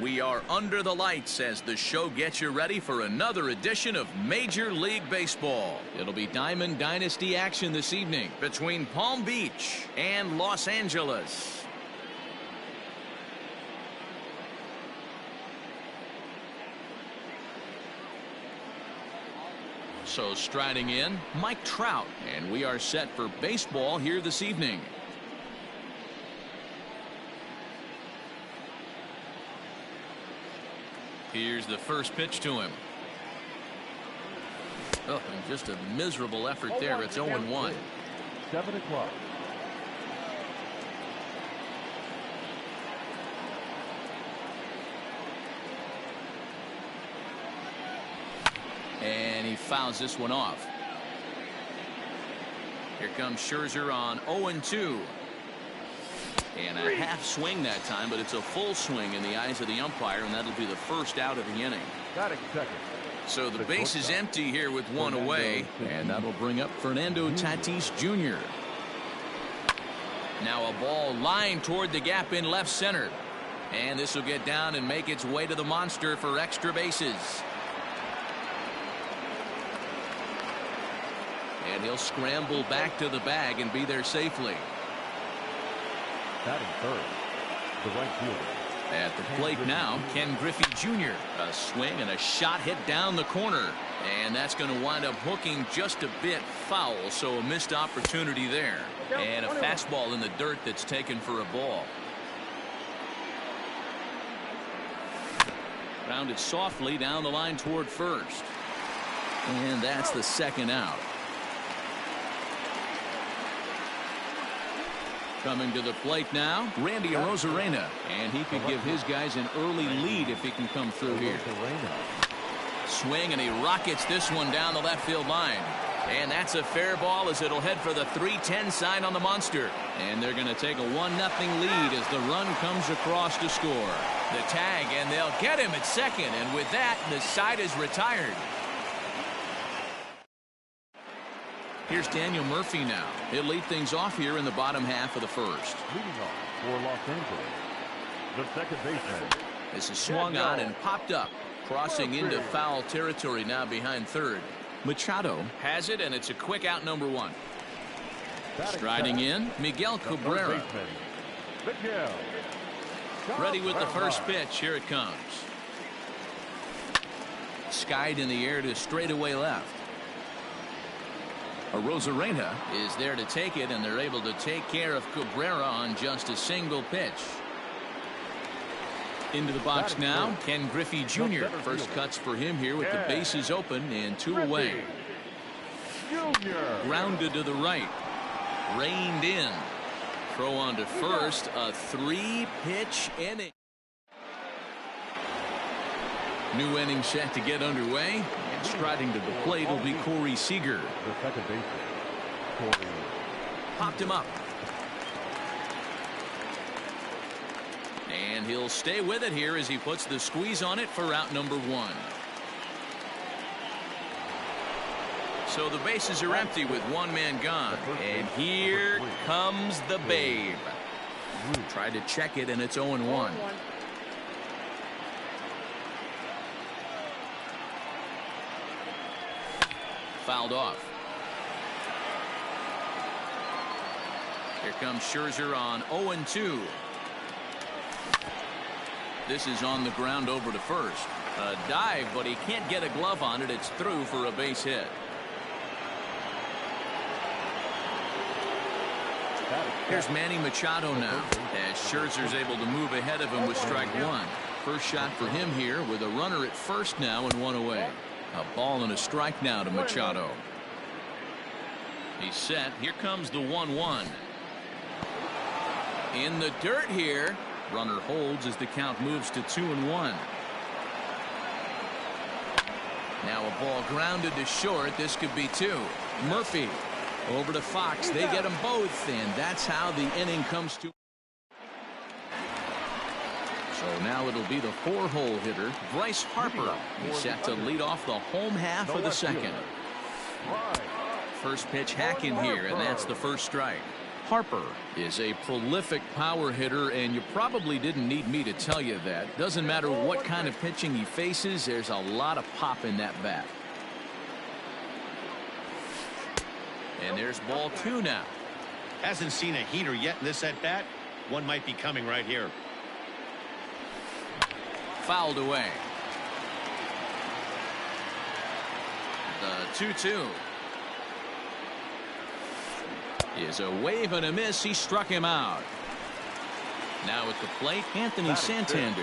We are under the lights as the show gets you ready for another edition of Major League Baseball. It'll be Diamond Dynasty action this evening between Palm Beach and Los Angeles. So striding in, Mike Trout, and we are set for baseball here this evening. Here's the first pitch to him. Oh, and just a miserable effort there. It's 0-1. 7 o'clock. And he fouls this one off. Here comes Scherzer on 0-2. And a half swing that time, but it's a full swing in the eyes of the umpire, and that'll be the first out of the inning. Batting second. So the base is empty here with one away, and that'll bring up Fernando Tatis Jr. Now a ball lined toward the gap in left center. And this will get down and make its way to the monster for extra bases. And he'll scramble back to the bag and be there safely. Batting third, the right fielder. At the plate now, Ken Griffey Jr. A swing and a shot hit down the corner. And that's going to wind up hooking just a bit foul, so a missed opportunity there. And a fastball in the dirt that's taken for a ball. Grounded softly down the line toward first. And that's the second out. Coming to the plate now, Randy Arozarena, and he could give his guys an early lead if he can come through here. Swing, and he rockets this one down the left field line. And that's a fair ball as it'll head for the 3-10 sign on the monster. And they're going to take a 1-0 lead as the run comes across to score. The tag, and they'll get him at second, and with that, the side is retired. Here's Daniel Murphy now. He'll lead things off here in the bottom half of the first. Leading off for Los Angeles, the second baseman. This is swung on and popped up, crossing into foul territory now behind third. Machado has it, and it's a quick out, number one. Striding in, Miguel Cabrera. Ready with the first pitch. Here it comes. Skied in the air to straightaway left. Arozarena is there to take it, and they're able to take care of Cabrera on just a single pitch. Into the box now, Ken Griffey Jr. First cuts for him here with the bases open and two away. Grounded to the right. Reined in. Throw on to first. A 3-pitch inning. New inning set to get underway. And striding to the plate will be Corey Seager. The second baseman, Corey. Popped him up. And he'll stay with it here as he puts the squeeze on it for out number one. So the bases are empty with one man gone. And here comes the Babe. Tried to check it, and it's 0-1. Fouled off. Here comes Scherzer on 0-2. This is on the ground over to first. A dive, but he can't get a glove on it. It's through for a base hit. Here's Manny Machado now, as Scherzer's able to move ahead of him with strike one. First shot for him here with a runner at first now and one away. A ball and a strike now to Machado. He's set. Here comes the 1-1. In the dirt here. Runner holds as the count moves to 2-1. Now a ball grounded to short. This could be two. Murphy over to Fox. They get them both, and that's how the inning comes to. So now it'll be the 4-hole hitter, Bryce Harper. He's set to lead off the home half of the second. First pitch hack in here, and that's the first strike. Harper is a prolific power hitter, and you probably didn't need me to tell you that. Doesn't matter what kind of pitching he faces, there's a lot of pop in that bat. And there's ball 2 now. Hasn't seen a heater yet in this at bat. One might be coming right here. Fouled away. The 2-2 is a wave and a miss. He struck him out. Now at the plate, Anthony Santander.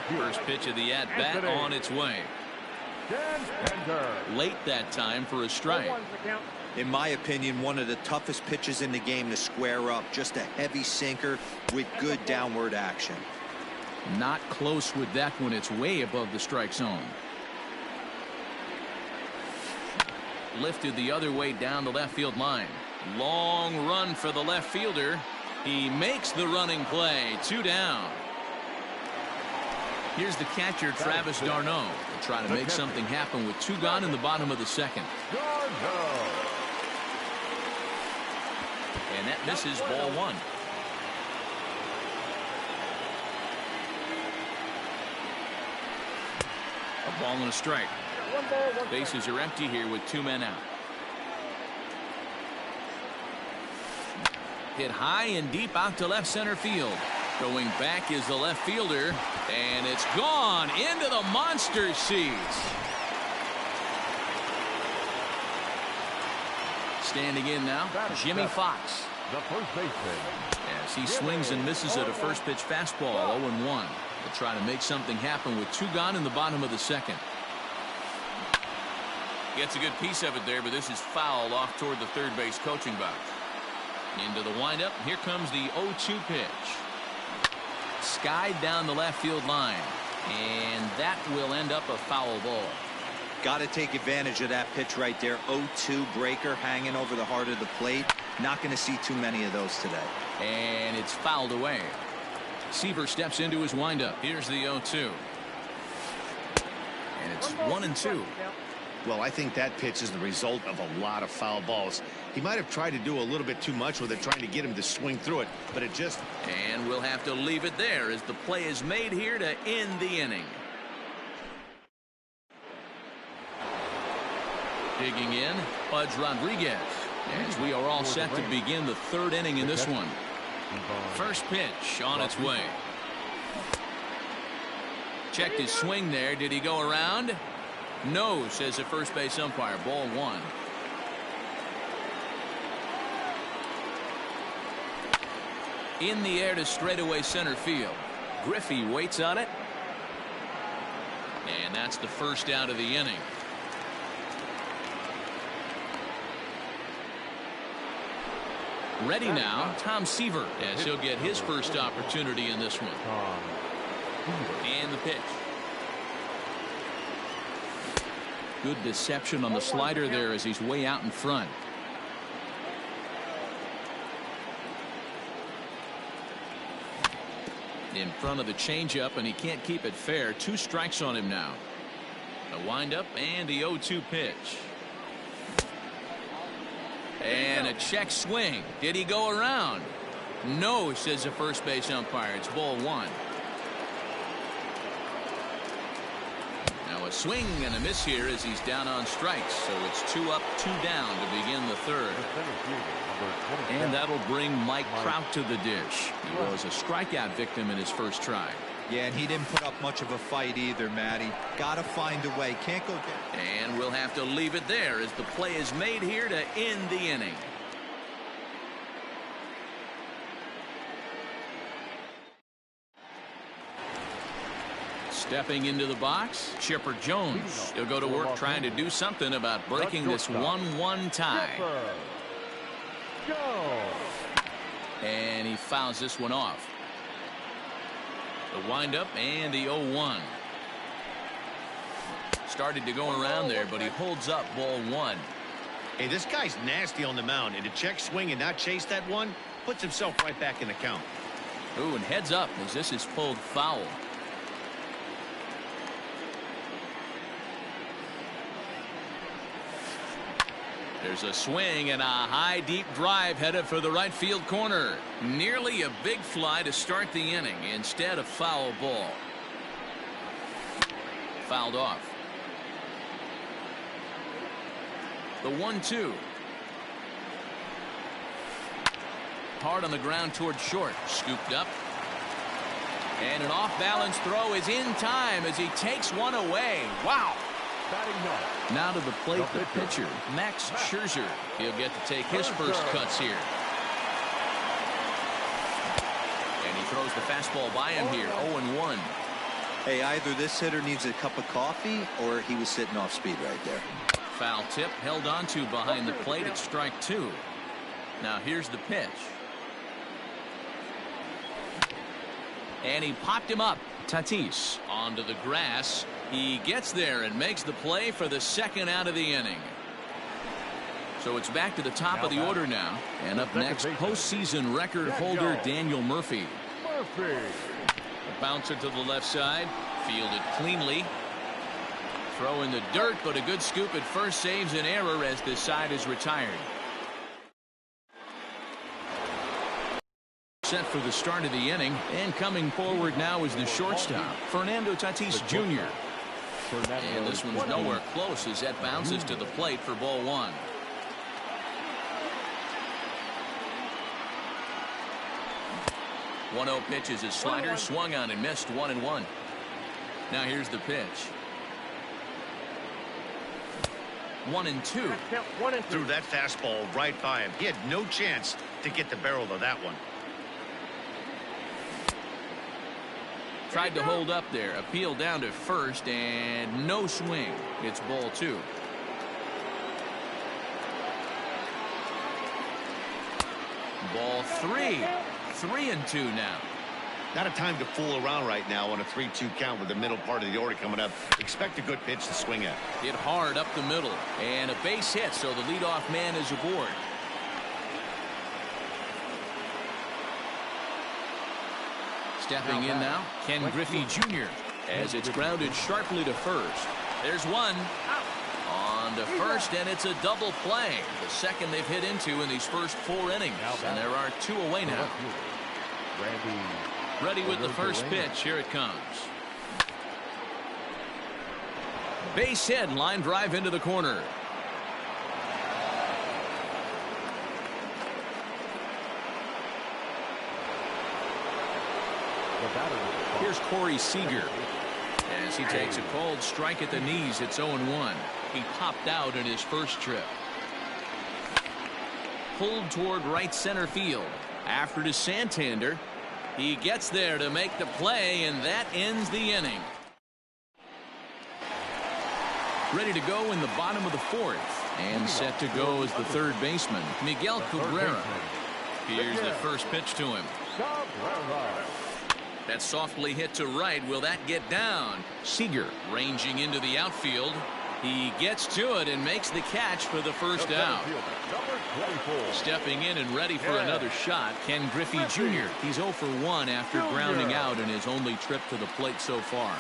First pitch of the at-bat on its way. Late that time for a strike. In my opinion, one of the toughest pitches in the game to square up. Just a heavy sinker with good downward action. Not close with that when it's way above the strike zone. Lifted the other way down the left field line. Long run for the left fielder. He makes the running play. 2 down. Here's the catcher, Travis d'Arnaud. Will try to make something happen with 2 gone in the bottom of the second. And that misses, ball 1. A ball and a strike. Bases are empty here with 2 men out. Hit high and deep out to left center field. Going back is the left fielder, and it's gone into the monster seats. Standing in now, Jimmy Fox. The first baseman. As he swings and misses at a first pitch fastball, 0-1. They'll try to make something happen with 2 gone in the bottom of the second. Gets a good piece of it there, but this is foul off toward the third base coaching box. Into the windup. Here comes the 0-2 pitch. Skied down the left field line, and that will end up a foul ball. Got to take advantage of that pitch right there. 0-2 breaker hanging over the heart of the plate. Not going to see too many of those today. And it's fouled away. Seaver steps into his windup. Here's the 0-2. And it's 1-2. Well, I think that pitch is the result of a lot of foul balls. He might have tried to do a little bit too much with it, trying to get him to swing through it, but it just... And we'll have to leave it there as the play is made here to end the inning. Digging in, Pudge Rodriguez, as we are all set to begin the 3rd inning in this one. First pitch on its way. Checked his swing there. Did he go around? No, says the first base umpire. Ball 1. In the air to straightaway center field. Griffey waits on it. And that's the first out of the inning. Ready now, Tom Seaver, as he'll get his first opportunity in this one. And the pitch. Good deception on the slider there as he's way out in front. In front of the changeup, and he can't keep it fair. 2 strikes on him now. A windup and the 0-2 pitch. And a check swing. Did he go around? No, says the first base umpire. It's ball 1. Now a swing and a miss here as he's down on strikes. So it's 2 up, 2 down to begin the 3rd. And that'll bring Mike Trout to the dish. He was a strikeout victim in his first try. Yeah, and he didn't put up much of a fight either, Matty. Got to find a way. Can't go down. And we'll have to leave it there as the play is made here to end the inning. Stepping into the box, Chipper Jones. He'll go to work trying to do something about breaking this 1-1 tie. And he fouls this one off. The windup and the 0-1. Started to go around there, but he holds up ball 1. Hey, this guy's nasty on the mound, and to check swing and not chase that one puts himself right back in the count. Ooh, and heads up as this is pulled foul. There's a swing and a high deep drive headed for the right field corner. Nearly a big fly to start the inning. Instead, a foul ball. Fouled off. The 1-2. Hard on the ground toward short. Scooped up. And an off-balance throw is in time as he takes one away. Wow. Now to the plate, the pitcher, Max Scherzer. He'll get to take his first cuts here. And he throws the fastball by him here, 0-1. Hey, either this hitter needs a cup of coffee or he was sitting off speed right there. Foul tip held onto behind the plate at strike 2. Now here's the pitch. And he popped him up. Tatis onto the grass. He gets there and makes the play for the second out of the inning. So it's back to the top of the order now. And up next, postseason record holder Daniel Murphy. A bouncer to the left side. Fielded cleanly. Throw in the dirt, but a good scoop at first saves an error as this side is retired. Set for the start of the inning, and coming forward now is the shortstop, Fernando Tatis Jr. And this one's nowhere close as that bounces to the plate for ball 1. One 0 pitch is his slider, swung on and missed, 1-1. Now here's the pitch. 1-2. Threw that fastball right by him. He had no chance to get the barrel of that one. Tried to hold up there. Appeal down to first and no swing. It's ball 2. Ball 3. 3-2 now. Not a time to fool around right now on a 3-2 count with the middle part of the order coming up. Expect a good pitch to swing at. Hit hard up the middle and a base hit, so the leadoff man is aboard. Stepping in now, Ken Griffey Jr. as it's grounded sharply to first. There's one. On to first, and it's a double play. The second they've hit into in these first 4 innings. And there are 2 away now. Ready with the first pitch. Here it comes. Base hit, line drive into the corner. Here's Corey Seager as he takes a cold strike at the knees. It's 0-1. He popped out in his first trip. Pulled toward right center field. After to Santander. He gets there to make the play, and that ends the inning. Ready to go in the bottom of the 4th. And set to go as the third baseman, Miguel Cabrera. Here's the first pitch to him. That's softly hit to right. Will that get down? Seager ranging into the outfield. He gets to it and makes the catch for the first out. Stepping in and ready for another shot, Ken Griffey Jr. He's 0 for 1 after grounding out in his only trip to the plate so far.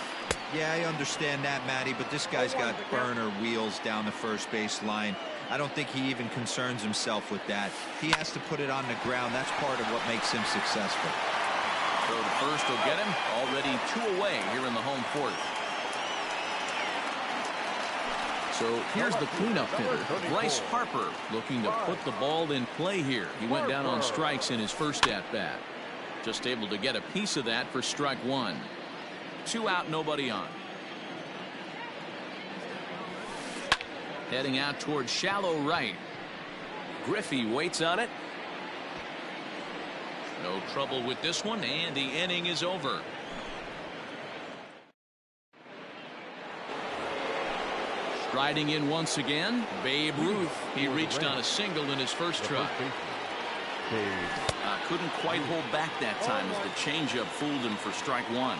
Yeah, I understand that, Matty, but this guy's got burner wheels down the first base line. I don't think he even concerns himself with that. He has to put it on the ground. That's part of what makes him successful. Throw to first will get him. Already 2 away here in the home 4th. So here's the cleanup hitter, Bryce Harper, looking to put the ball in play here. He went down on strikes in his first at-bat. Just able to get a piece of that for strike 1. 2 out, nobody on. Heading out towards shallow right. Griffey waits on it. No trouble with this one, and the inning is over. Striding in once again, Babe Ruth. He reached on a single in his first try. Couldn't quite hold back that time as the changeup fooled him for strike 1.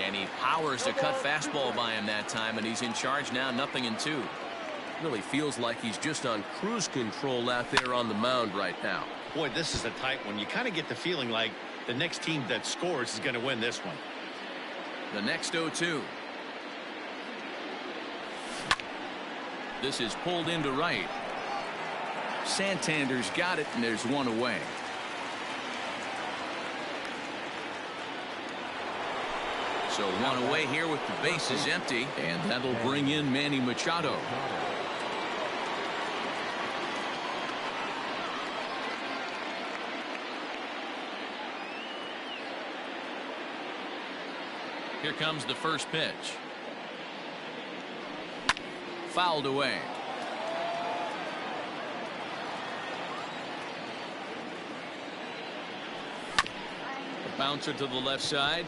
And he powers a cut fastball by him that time, and he's in charge now, 0-2. Really feels like he's just on cruise control out there on the mound right now. Boy, this is a tight one. You kind of get the feeling like the next team that scores is going to win this one. The next 0-2. This is pulled into right. Santander's got it, and there's one away. So one away here with the bases empty, and that'll bring in Manny Machado. Here comes the first pitch. Fouled away. The bouncer to the left side.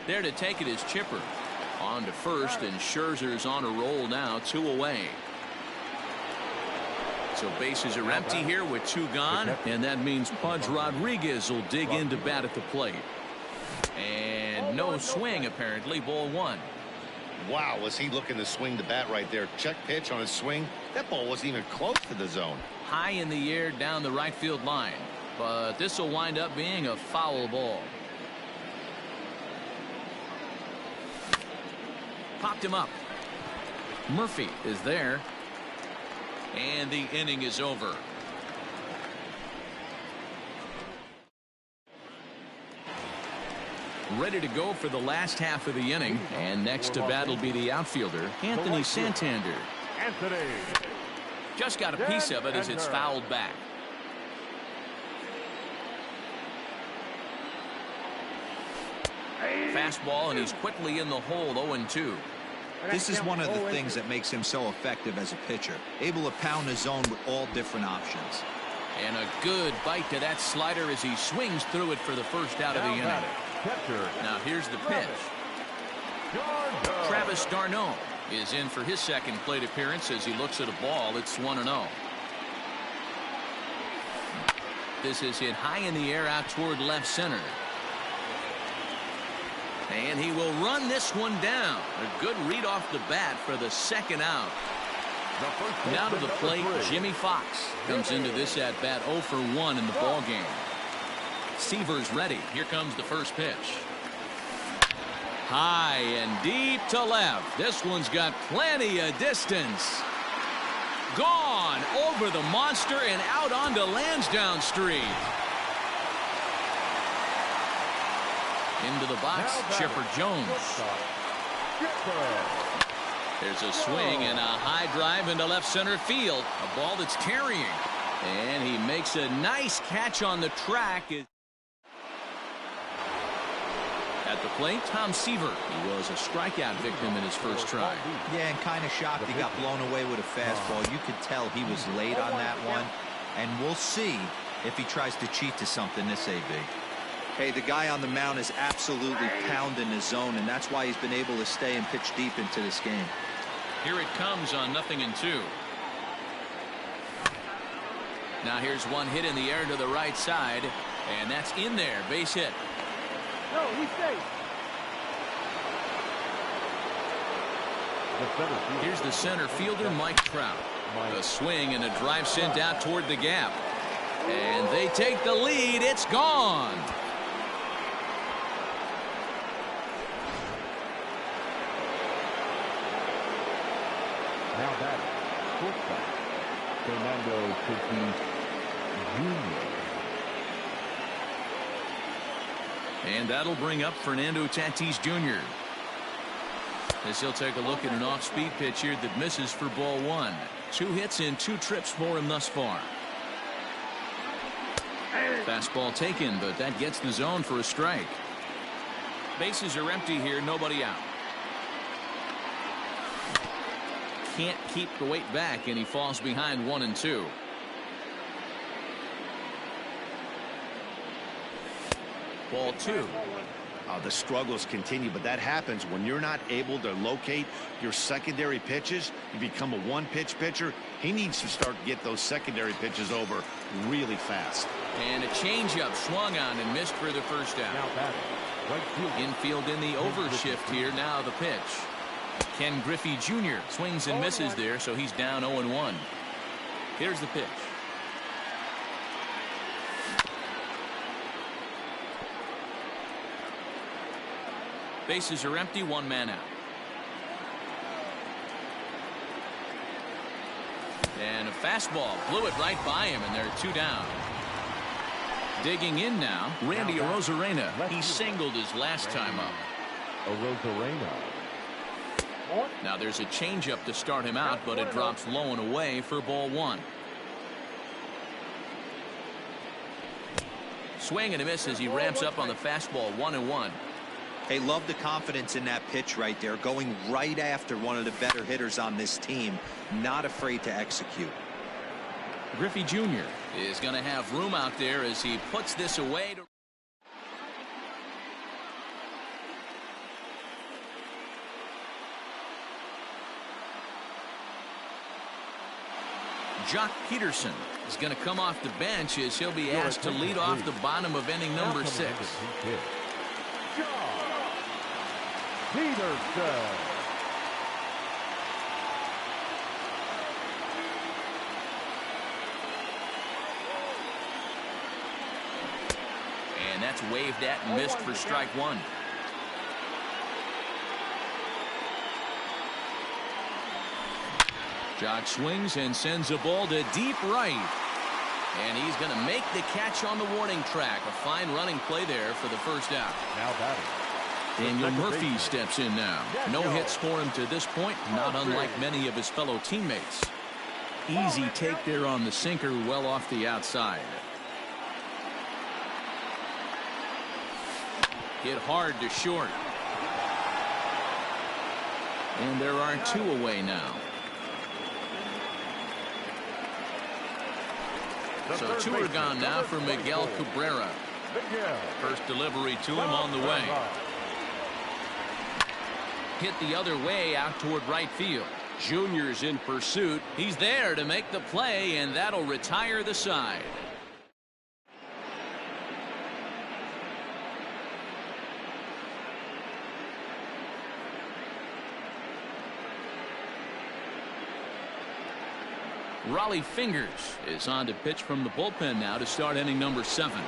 There to take it is Chipper. On to first, and Scherzer's on a roll now, 2 away. So bases are empty here with 2 gone, and that means Pudge Rodriguez will dig into bat at the plate. And no swing, apparently. Ball 1. Wow, was he looking to swing the bat right there. Check pitch on his swing. That ball wasn't even close to the zone. High in the air down the right field line. But this will wind up being a foul ball. Popped him up. Murphy is there. And the inning is over. Ready to go for the last half of the inning. And next to bat will be the outfielder, Anthony Santander. Just got a piece of it as it's fouled back. Fastball, and he's quickly in the hole. 0-2. This is one of the things that makes him so effective as a pitcher. Able to pound the zone with all different options. And a good bite to that slider as he swings through it for the first out of the inning. Now here's the pitch. Travis d'Arnaud is in for his second plate appearance as he looks at a ball. It's 1-0. This is hit high in the air out toward left center. And he will run this one down. A good read off the bat for the second out. Now to the plate, Jimmy Fox comes into this at bat 0 for 1 in the ball game. Seaver's ready. Here comes the first pitch. High and deep to left. This one's got plenty of distance. Gone over the monster and out onto Lansdowne Street. Into the box, Chipper Jones. There's a swing and a high drive into left center field. A ball that's carrying. And he makes a nice catch on the track. At the plate, Tom Seaver. He was a strikeout victim in his first try. Yeah, and kind of shocked he got blown away with a fastball. You could tell he was late on that one. And we'll see if he tries to cheat to something this AB. Hey, the guy on the mound is absolutely pounding his zone, and that's why he's been able to stay and pitch deep into this game. Here it comes on 0-2. Now here's one hit in the air to the right side, and that's in there. Base hit. No, he's safe. Here's the center fielder, Mike Trout. A swing and a drive sent out toward the gap. And they take the lead. It's gone. Now batting, shortstop, Fernando Tatis Jr. And that'll bring up Fernando Tatis Jr. As he'll take a look at an off-speed pitch here that misses for ball 1. 2 hits and 2 trips for him thus far. Fastball taken, but that gets the zone for a strike. Bases are empty here, nobody out. Can't keep the weight back, and he falls behind 1-2. Ball 2. The struggles continue, but that happens when you're not able to locate your secondary pitches. You become a one-pitch pitcher. He needs to start to get those secondary pitches over really fast. And a changeup swung on and missed for the first out. Now batting, right field. Infield in the overshift here. Now the pitch. Ken Griffey Jr. swings and misses there, so he's down 0-1. Here's the pitch. Bases are empty, 1 man out. And a fastball blew it right by him, and they're 2 down. Digging in now, Randy Arozarena. He singled his last time up. Arozarena. Now there's a changeup to start him out, but it drops low and away for ball 1. Swing and a miss as he ramps up on the fastball. 1-1. Hey, love the confidence in that pitch right there, going right after one of the better hitters on this team, not afraid to execute. Griffey Jr. is going to have room out there as he puts this away. Jock Peterson is going to come off the bench as he'll be asked to lead off the bottom of inning number 6. Peterson. And that's waved at and missed for strike 1. Jock swings and sends a ball to deep right. And he's going to make the catch on the warning track. A fine running play there for the first out. Now batting. Daniel Murphy steps in now. No hits for him to this point, not unlike many of his fellow teammates. Easy take there on the sinker, well off the outside. Hit hard to short. And there are 2 away now. So 2 are gone now for Miguel Cabrera. First delivery to him on the way. Hit the other way out toward right field. Junior's in pursuit. He's there to make the play, and that'll retire the side. Raleigh Fingers is on to pitch from the bullpen now to start inning number 7.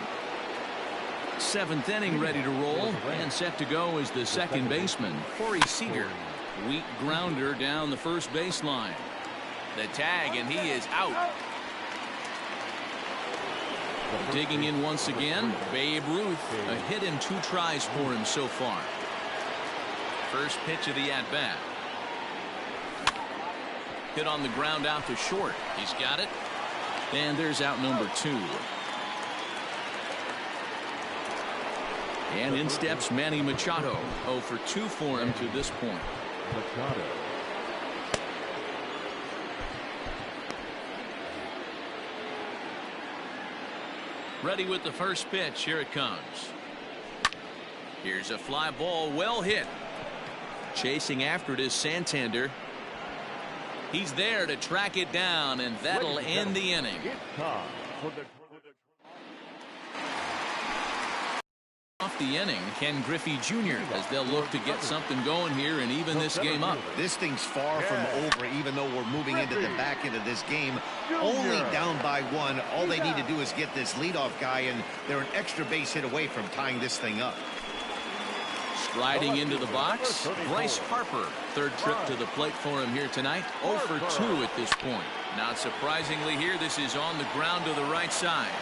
7th inning ready to roll, and set to go is the second baseman, Corey Seager. Weak grounder down the first baseline. The tag, and he is out. Digging in once again, Babe Ruth. A hit in 2 tries for him so far. First pitch of the at-bat. Hit on the ground out to short. He's got it. And there's out number 2. And in steps Manny Machado. 0 for 2 for him to this point. Machado. Ready with the first pitch. Here it comes. Here's a fly ball, well hit. Chasing after it is Santander. He's there to track it down, and that'll end the inning. Off the inning, Ken Griffey Jr. as they'll look to get something going here and even this game up. This thing's far from over, even though we're moving into the back end of this game. Only down by 1. All they need to do is get this leadoff guy, and they're an extra base hit away from tying this thing up. Striding into the box, Bryce Harper. Third trip to the plate for him here tonight. 0 for 2 at this point. Not surprisingly here, this is on the ground to the right side.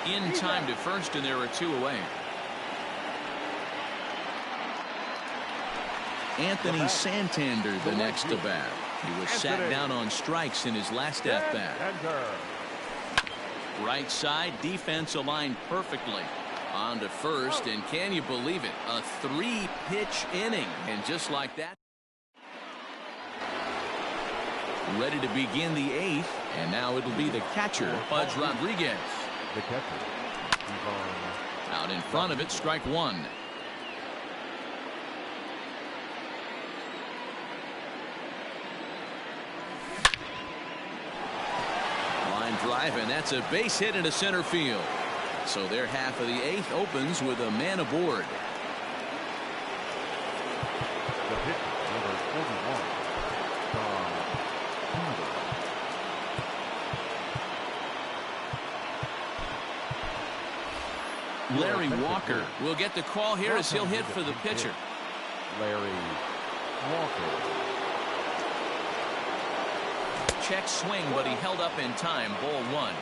In time to first, and there are 2 away. Anthony Santander the next to bat. He was sat down on strikes in his last at-bat. Right side, defense aligned perfectly. On to first, and can you believe it? A 3-pitch inning, and just like that. Ready to begin the 8th, and now it'll be the catcher, Pudge Rodriguez. The catcher. Out in front of it, strike 1. Line drive, and that's a base hit into center field. So their half of the 8th opens with a man aboard. The pitch, number 41. Larry Walker will get the call here as he'll hit for the pitcher. Larry Walker. check swing, but he held up in time. Ball one.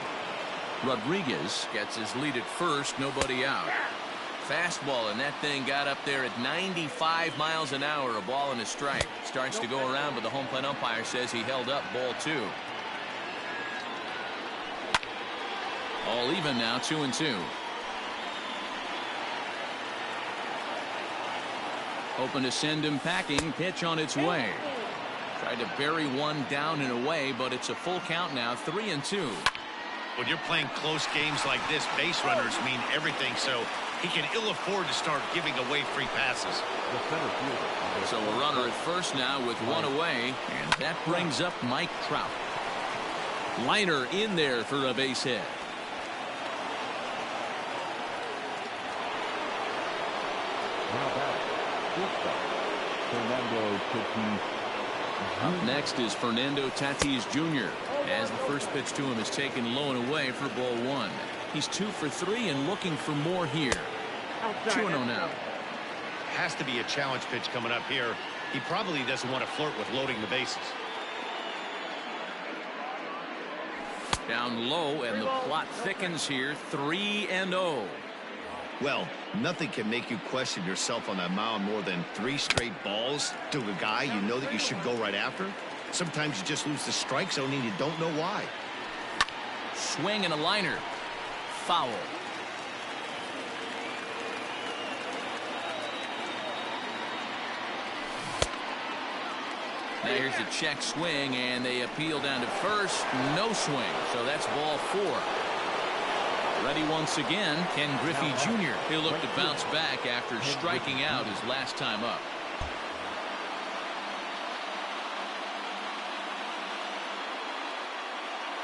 Rodriguez gets his lead at first. Nobody out. Fastball, and that thing got up there at 95 miles an hour. A ball and a strike. Starts to go around, but the home plate umpire says he held up. Ball two. All even now, 2-2. Hoping to send him packing. Pitch on its way. Tried to bury one down and away, but it's a full count now. 3-2. When you're playing close games like this, base runners mean everything, so he can ill afford to start giving away free passes. So a runner at first now with one away, and that brings up Mike Trout. Liner in there for a base hit. Up next is Fernando Tatis Jr. as the first pitch to him is taken low and away for ball one. He's 2 for 3 and looking for more here. 2-0 now. Has to be a challenge pitch coming up here. He probably doesn't want to flirt with loading the bases. Down low, and the plot thickens here. 3-0. Well, nothing can make you question yourself on that mound more than 3 straight balls to a guy you know that you should go right after. Sometimes you just lose the strike zone and you don't know why. Swing and a liner. Foul. Now here's the check swing, and they appeal down to first. No swing, so that's ball 4. Ready once again, Ken Griffey Jr. He'll look to bounce back after striking out his last time up.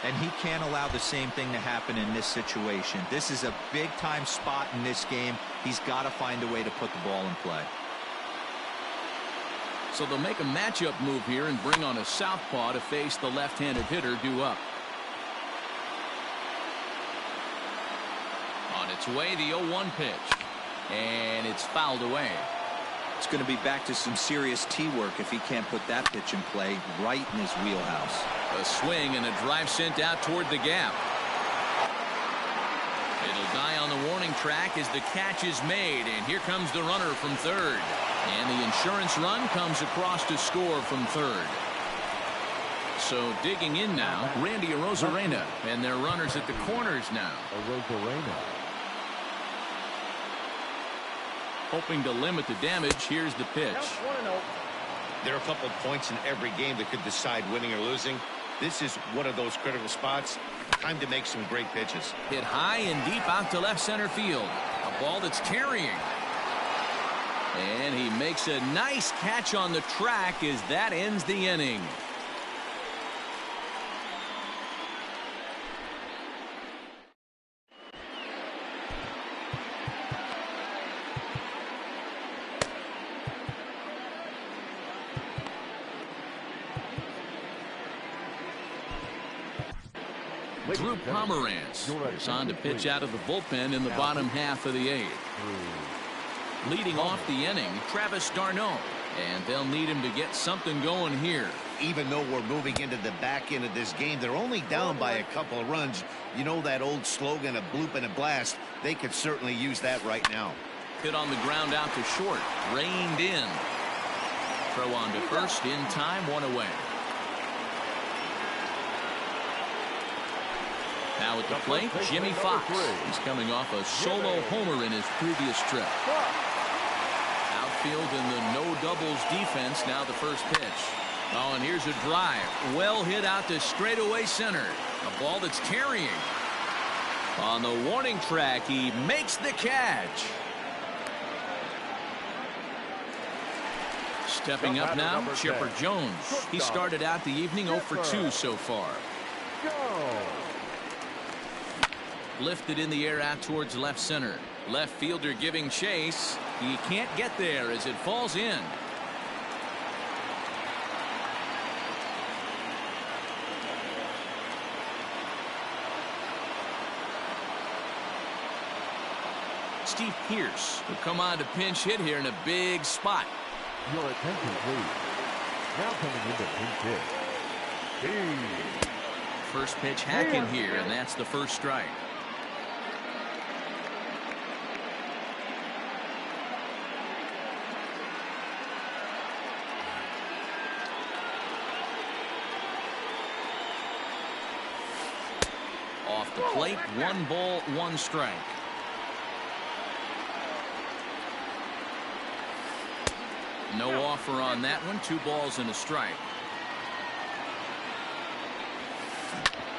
And he can't allow the same thing to happen in this situation. This is a big-time spot in this game. He's got to find a way to put the ball in play. So they'll make a matchup move here and bring on a southpaw to face the left-handed hitter due up. On its way, the 0-1 pitch. And it's fouled away. It's going to be back to some serious tee work if he can't put that pitch in play right in his wheelhouse. A swing and a drive sent out toward the gap. It'll die on the warning track as the catch is made, and here comes the runner from third. And the insurance run comes across to score from third. So digging in now, Randy Arozarena, and their runners at the corners now. Hoping to limit the damage. Here's the pitch. There are a couple points in every game that could decide winning or losing. This is one of those critical spots. Time to make some great pitches. Hit high and deep out to left center field. A ball that's carrying. And he makes a nice catch on the track as that ends the inning. Drew Pomeranz is on to pitch out of the bullpen in the bottom half of the 8th. Leading off the inning, Travis d'Arnaud, and they'll need him to get something going here. Even though we're moving into the back end of this game, they're only down by a couple of runs. You know that old slogan, a bloop and a blast. They could certainly use that right now. Hit on the ground out to short. Reined in. Throw on to first in time, 1 away. Now at the plate, Jimmy Fox. He's coming off a solo homer in his previous trip. Outfield in the no doubles defense. Now the first pitch. Oh, and here's a drive. Well hit out to straightaway center. A ball that's carrying. On the warning track, he makes the catch. Stepping up now, Chipper Jones. He started out the evening 0 for 2 so far. Lifted in the air out towards left center. Left fielder giving chase. He can't get there as it falls in. Steve Pearce will come on to pinch hit here in a big spot. Your attention, please. Now coming into pinch hit. First pitch hacking here, and that's the first strike. Off the plate, 1 ball, 1 strike. No offer on that one. 2 balls and a strike.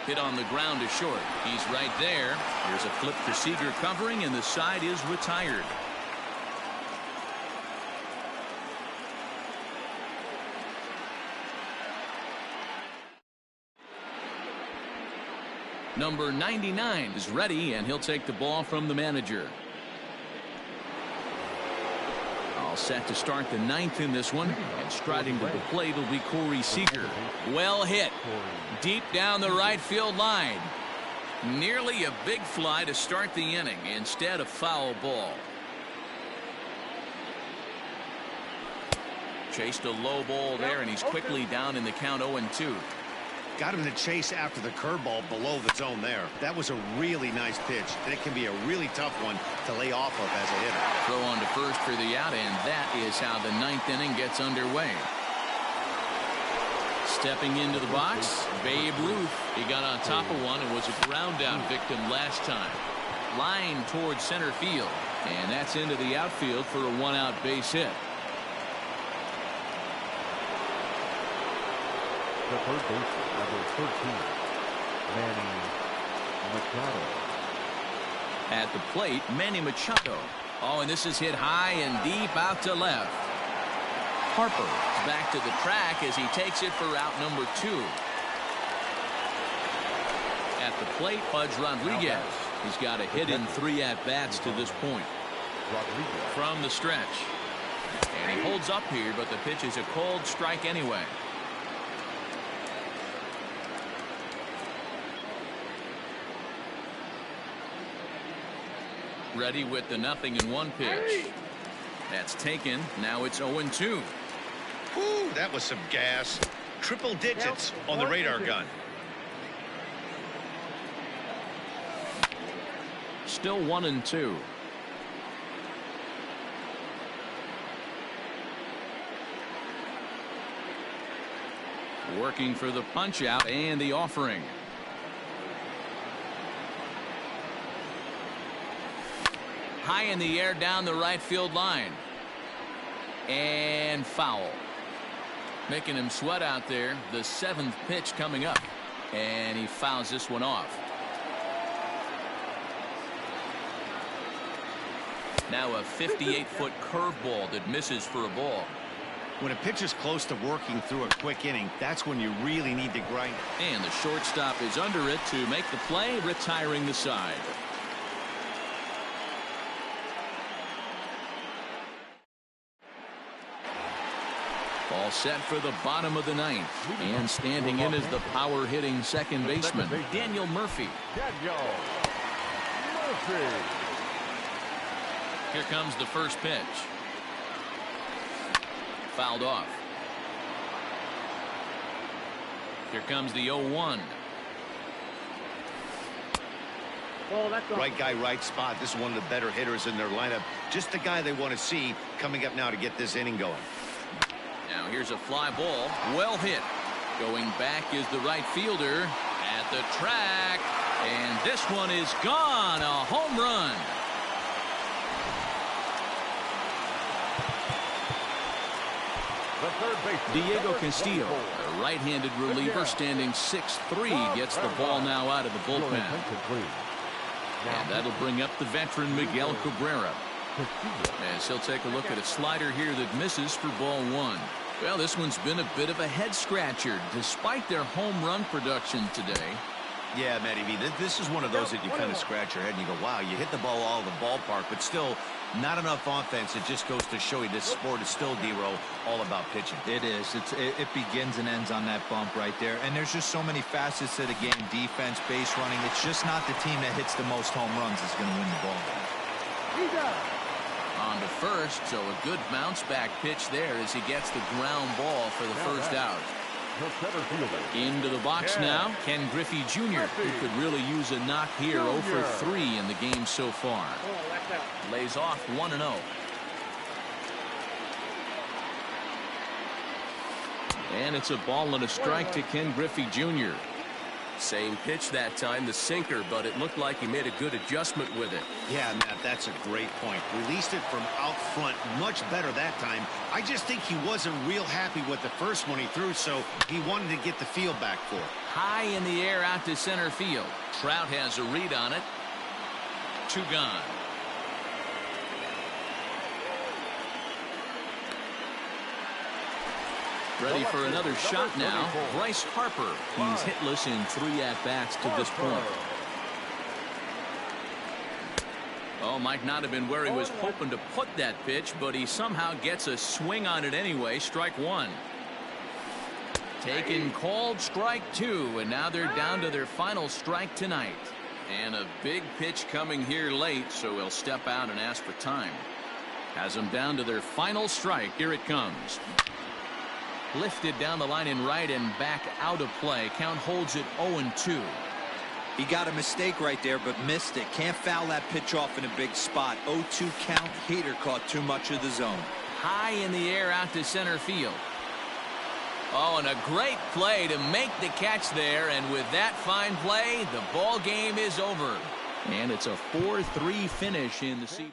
Hit on the ground to short. He's right there. Here's a flip for Seager covering, and the side is retired. Number 99 is ready, and he'll take the ball from the manager. All set to start the 9th in this one, and striding to the plate will be Corey Seager. Well hit. Deep down the right field line. Nearly a big fly to start the inning. Instead, a foul ball. Chased a low ball there, and he's quickly down in the count 0-2. Got him to chase after the curveball below the zone there. That was a really nice pitch, and it can be a really tough one to lay off of as a hitter. Throw on to first for the out, and that is how the 9th inning gets underway. Stepping into the box, Babe Ruth. He got on top of one and was a ground out victim last time. Line towards center field, and that's into the outfield for a 1-out base hit. The third baseman, number 13, Manny Machado. At the plate, Manny Machado. Oh, and this is hit high and deep out to left. Harper is back to the track as he takes it for out number 2. At the plate, Pudge Rodriguez. He's got a hit in 3 at-bats to this point. From the stretch. And he holds up here, but the pitch is a cold strike anyway. Ready with the 0-1 pitch. That's taken. Now it's 0-2. Whew, that was some gas. Triple digits on the radar gun. Still 1-2. Working for the punch out and the offering. High in the air down the right field line. And foul. Making him sweat out there. The 7th pitch coming up. And he fouls this one off. Now a 58-foot curveball that misses for a ball. When a pitch is close to working through a quick inning, that's when you really need to grind. And the shortstop is under it to make the play, retiring the side. All set for the bottom of the 9th. And standing in is the power-hitting second baseman, Daniel Murphy. Here comes the first pitch. Fouled off. Here comes the 0-1. Right guy, right spot. This is one of the better hitters in their lineup. Just the guy they want to see coming up now to get this inning going. Now here's a fly ball. Well hit. Going back is the right fielder at the track. And this one is gone. A home run. Diego Castillo, a right-handed reliever standing 6'3", gets the ball now out of the bullpen. And that'll bring up the veteran Miguel Cabrera. As he'll take a look at a slider here that misses for ball 1. Well, this one's been a bit of a head-scratcher despite their home run production today. Yeah, Matty V, this is one of those that you kind of scratch your head and you go, wow, you hit the ball all over the ballpark, but still not enough offense. It just goes to show you this sport is still, D-Row, all about pitching. It is. It begins and ends on that bump right there. And there's just so many facets to the game. Defense, base running. It's just not the team that hits the most home runs is going to win the ball. On to first, so a good bounce back pitch there as he gets the ground ball for the first out. The center fielder. Into the box now, Ken Griffey Jr., who could really use a knock here. 0 for 3 in the game so far. Lays off 1-0. And it's a ball and a strike to Ken Griffey Jr. Same pitch that time, the sinker, but it looked like he made a good adjustment with it. Yeah, Matt, that's a great point. Released it from out front much better that time. I just think he wasn't real happy with the first one he threw, so he wanted to get the field back for it. High in the air out to center field. Trout has a read on it. 2 gone. Ready for another shot now. Bryce Harper. He's hitless in 3 at-bats to this point. Oh, might not have been where he was hoping to put that pitch, but he somehow gets a swing on it anyway. Strike 1. Taken, called, strike 2, and now they're down to their final strike tonight. And a big pitch coming here late, so he'll step out and ask for time. Has them down to their final strike. Here it comes. Lifted down the line in right and back out of play. Count holds it 0-2. He got a mistake right there, but missed it. Can't foul that pitch off in a big spot. 0-2 count. Hader caught too much of the zone. High in the air out to center field. Oh, and a great play to make the catch there. And with that fine play, the ball game is over. And it's a 4-3 finish in this evening.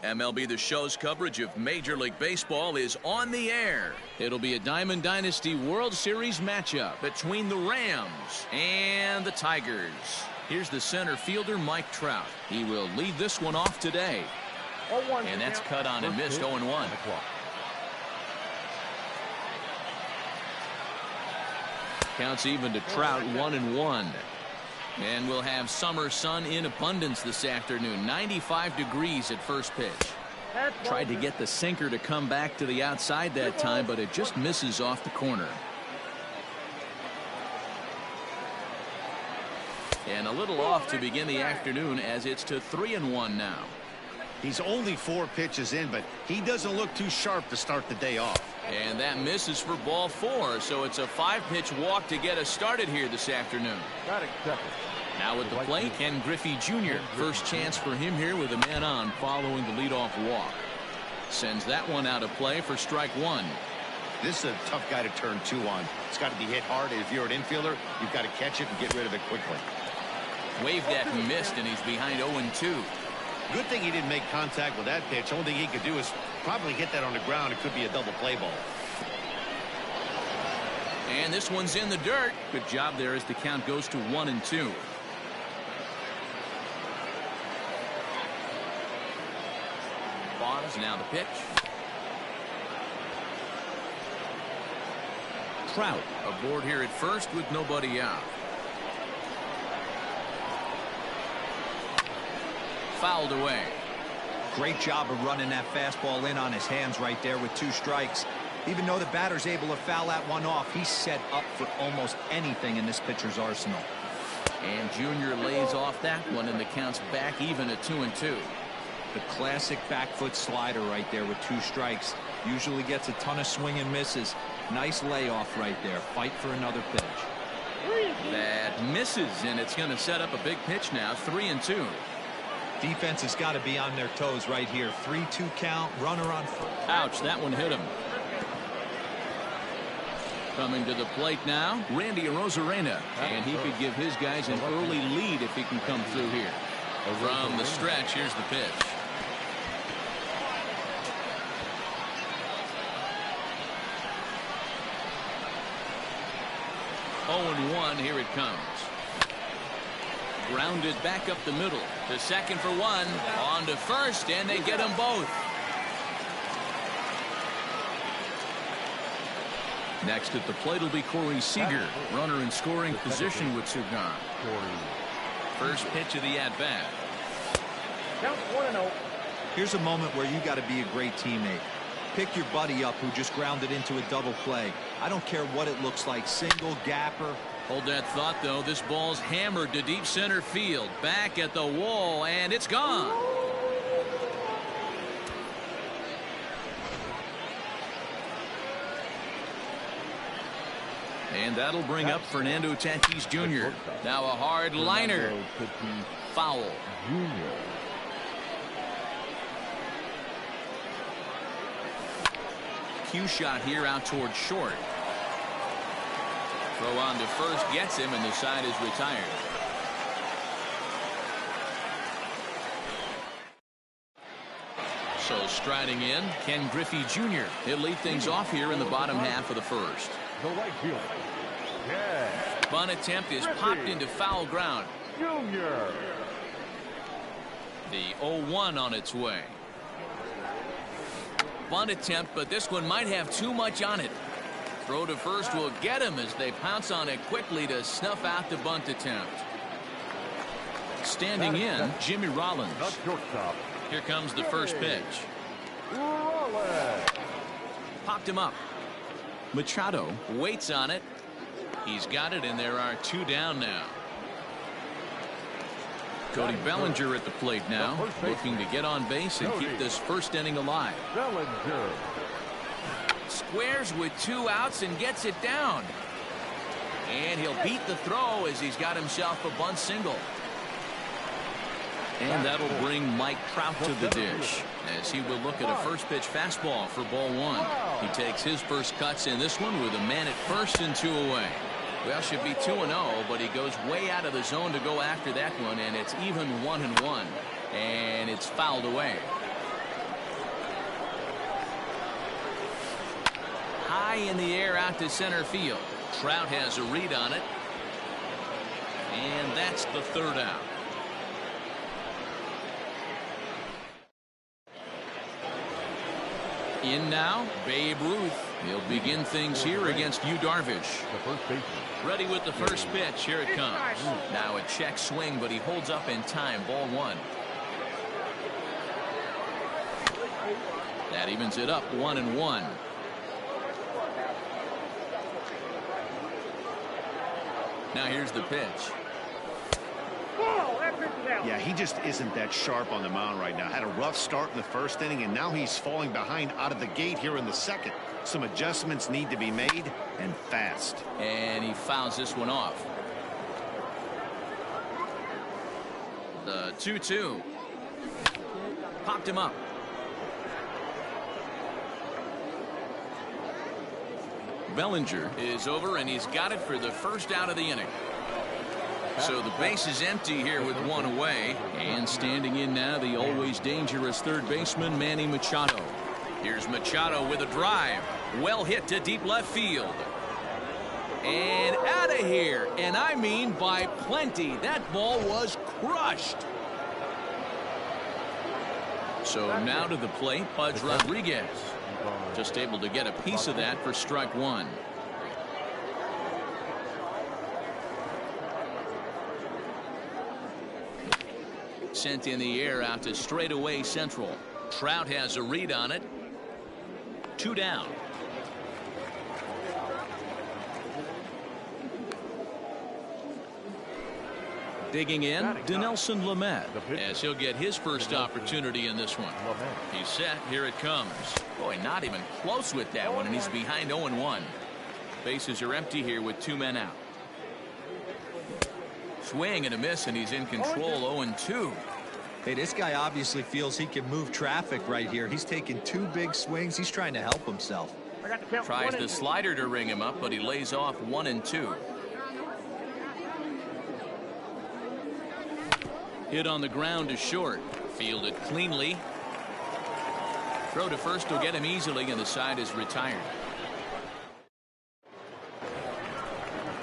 MLB The Show's coverage of Major League Baseball is on the air. It'll be a Diamond Dynasty World Series matchup between the Rams and the Tigers. Here's the center fielder, Mike Trout. He will lead this one off today. And that's cut on and missed, 0-1. Counts even to Trout, 1-1. And we'll have summer sun in abundance this afternoon. 95 degrees at first pitch. Tried to get the sinker to come back to the outside that time, but it just misses off the corner. And a little off to begin the afternoon, as it's to 3-1 now. He's only 4 pitches in, but he doesn't look too sharp to start the day off. And that misses for ball 4, so it's a 5-pitch walk to get us started here this afternoon. Now at the plate, Ken Griffey Jr. First chance for him here with a man on following the leadoff walk. Sends that one out of play for strike 1. This is a tough guy to turn 2 on. It's got to be hit hard. If you're an infielder, you've got to catch it and get rid of it quickly. Waved at and missed, and he's behind 0-2. Good thing he didn't make contact with that pitch. Only thing he could do is probably hit that on the ground. It could be a double play ball. And this one's in the dirt. Good job there as the count goes to 1-2. Pause, now the pitch. Trout aboard here at first with nobody out. Fouled away. Great job of running that fastball in on his hands right there with 2 strikes. Even though the batter's able to foul that one off, he's set up for almost anything in this pitcher's arsenal. And Junior lays off that one, and the count's back even at 2-2. The classic back foot slider right there with 2 strikes. Usually gets a ton of swing and misses. Nice layoff right there. Fight for another pitch. That misses, and it's going to set up a big pitch now. 3-2. Defense has got to be on their toes right here. 3-2 count. Runner on first. Ouch, that one hit him. Coming to the plate now, Randy Arozarena, and he could give his guys an early lead if he can come through here. From the stretch, here's the pitch. Oh, 0-1, here it comes. Grounded back up the middle. To second for 1. On to first, and they get them both. Next at the plate will be Corey Seager. Runner in scoring position with 2 gone. First pitch of the at-bat. Here's a moment where you got to be a great teammate. Pick your buddy up who just grounded into a double play. I don't care what it looks like, single, gapper. Hold that thought, though. This ball's hammered to deep center field. Back at the wall, and it's gone. And that'll bring up Fernando Tatis Jr. Now a hard liner. Foul. Cue shot here out towards short. Throw on to first gets him, and the side is retired. So striding in, Ken Griffey Jr. He'll lead things off here in the bottom half of the first. The right fielder. Bunt attempt is popped into foul ground. Junior. The 0-1 on its way. Bunt attempt, but this one might have too much on it. Throw to first will get him as they pounce on it quickly to snuff out the bunt attempt. Standing in, Jimmy Rollins. Here comes the first pitch. Popped him up. Machado waits on it. He's got it, and there are 2 down now. Cody Bellinger at the plate now, looking to get on base and keep this first inning alive. Bellinger. Squares with 2 outs and gets it down. And he'll beat the throw as he's got himself a bunt single. And that'll bring Mike Trout to the dish as he will look at a first pitch fastball for ball 1. He takes his first cuts in this one with a man at first and 2 away. Well, should be 2-0, but he goes way out of the zone to go after that one, and it's even 1-1, and it's fouled away. high in the air out to center field. Trout has a read on it. And that's the third out. In now, Babe Ruth. He'll begin things here against Yu Darvish. Ready with the first pitch. Here it comes. Now a check swing, but he holds up in time. Ball one. That evens it up 1-1. Now here's the pitch. Yeah, he just isn't that sharp on the mound right now. Had a rough start in the first inning, and now he's falling behind out of the gate here in the second. Some adjustments need to be made, and fast. And he fouls this one off. The 2-2. Popped him up. Bellinger is over, and he's got it for the first out of the inning. So the base is empty here with one away. And standing in now, the always dangerous third baseman, Manny Machado. Here's Machado with a drive. Well hit to deep left field. And out of here. And I mean by plenty. That ball was crushed. So now to the plate, Pudge Rodriguez. Just able to get a piece of that for strike one. Sent in the air out to straightaway central. Trout has a read on it. 2 down. Digging in, Dinelson Lamet, as he'll get his first opportunity in this one. He's set. Here it comes. Boy, not even close with that one, and he's behind 0-1. Bases are empty here with 2 men out. Swing and a miss, and he's in control. 0-2. Hey, this guy obviously feels he can move traffic right here. He's taking 2 big swings. He's trying to help himself. Tries the slider to ring him up, but he lays off 1-2. Hit on the ground to short. Fielded cleanly. Throw to first will get him easily, and the side is retired.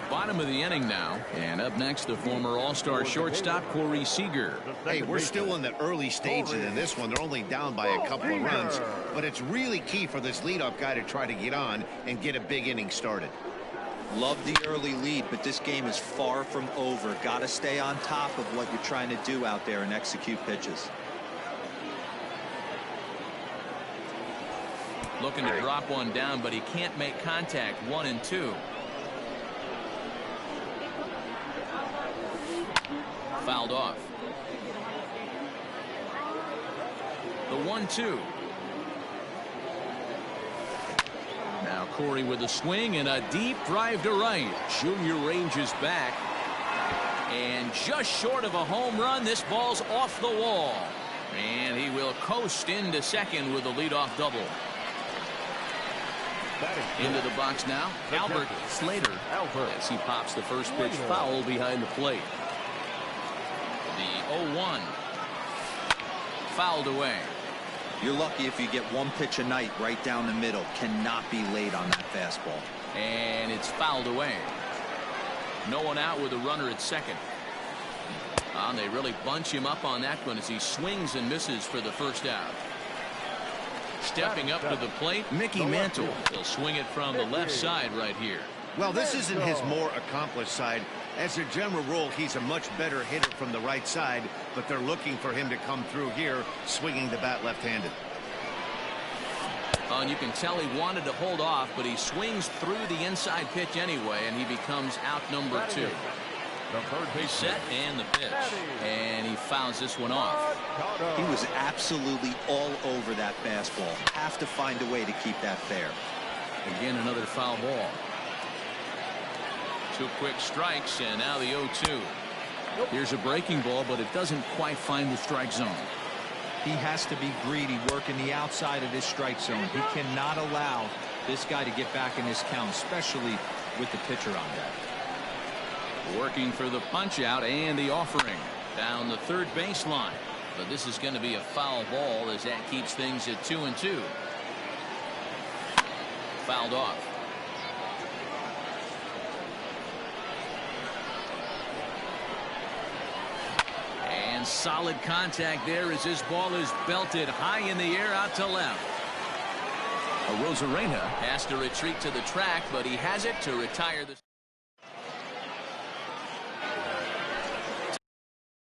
Bottom of the inning now, and up next the former all-star shortstop Corey Seager. Hey, we're still in the early stages in this one. They're only down by a couple of runs, but it's really key for this leadoff guy to try to get on and get a big inning started. Love the early lead, but this game is far from over. Got to stay on top of what you're trying to do out there and execute pitches. Looking to drop one down, but he can't make contact. 1-2. Fouled off. The 1-2. Now Corey with a swing and a deep drive to right. Junior ranges back. And just short of a home run, this ball's off the wall. And he will coast into second with a leadoff double. Into the box now, Albert Slater, as he pops the first pitch foul behind the plate. The 0-1. Fouled away. You're lucky if you get 1 pitch a night right down the middle. Cannot be late on that fastball. And it's fouled away. No one out with a runner at second. And they really bunch him up on that one as he swings and misses for the first out. Stepping up to the plate, Mickey Mantle. He'll swing it from the left side right here. Well, this isn't his more accomplished side. As a general rule, he's a much better hitter from the right side, but they're looking for him to come through here, swinging the bat left-handed. And you can tell he wanted to hold off, but he swings through the inside pitch anyway, and he becomes out number 2. He's set and the pitch, and he fouls this one off. He was absolutely all over that fastball. Have to find a way to keep that fair. Again, another foul ball. 2 quick strikes, and now the 0-2. Here's a breaking ball, but it doesn't quite find the strike zone. He has to be greedy, working the outside of this strike zone. He cannot allow this guy to get back in his count, especially with the pitcher on deck. Working for the punch out and the offering down the third baseline. But this is going to be a foul ball as that keeps things at 2-2. fouled off. And solid contact there as this ball is belted high in the air out to left. Arozarena has to retreat to the track, but he has it to retire the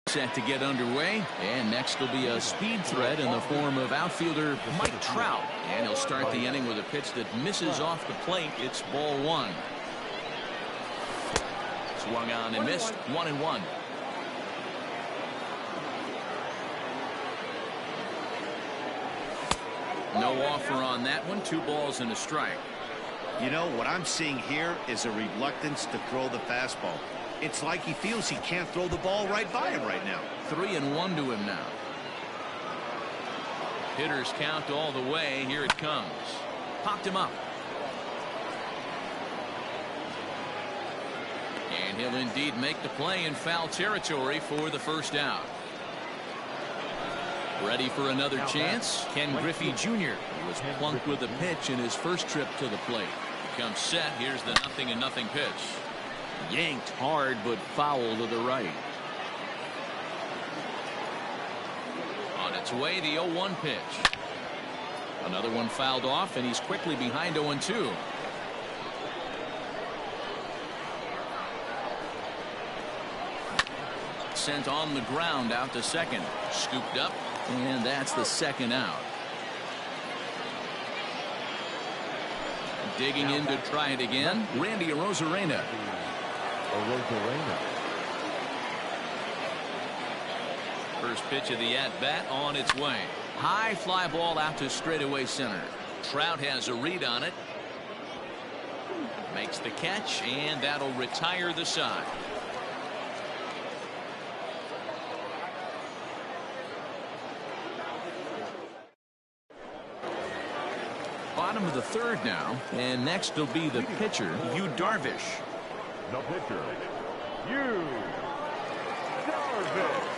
set to get underway. And next will be a speed threat in the form of outfielder Mike Trout. And he'll start the inning with a pitch that misses off the plate. It's ball one. Swung on and missed. 1-1. No offer on that one. 2 balls and a strike. You know, what I'm seeing here is a reluctance to throw the fastball. It's like he feels he can't throw the ball right by him right now. 3-1 to him now. Hitters count all the way. Here it comes. Popped him up. And he'll indeed make the play in foul territory for the first out. Ready for another chance. Ken Griffey Jr. He was plunked with a pitch in his first trip to the plate. Comes set. Here's the 0-0 pitch. Yanked hard, but foul to the right. On its way, the 0-1 pitch. Another one fouled off, and he's quickly behind 0-2. Sent on the ground out to second. Scooped up, and that's the second out. Digging in to try it again, Randy Arozarena. First pitch of the at-bat on its way. High fly ball out to straightaway center. Trout has a read on it. Makes the catch, and that'll retire the side. Bottom of the third now, and next will be the pitcher, Yu Darvish. The pitcher, Yu Darvish.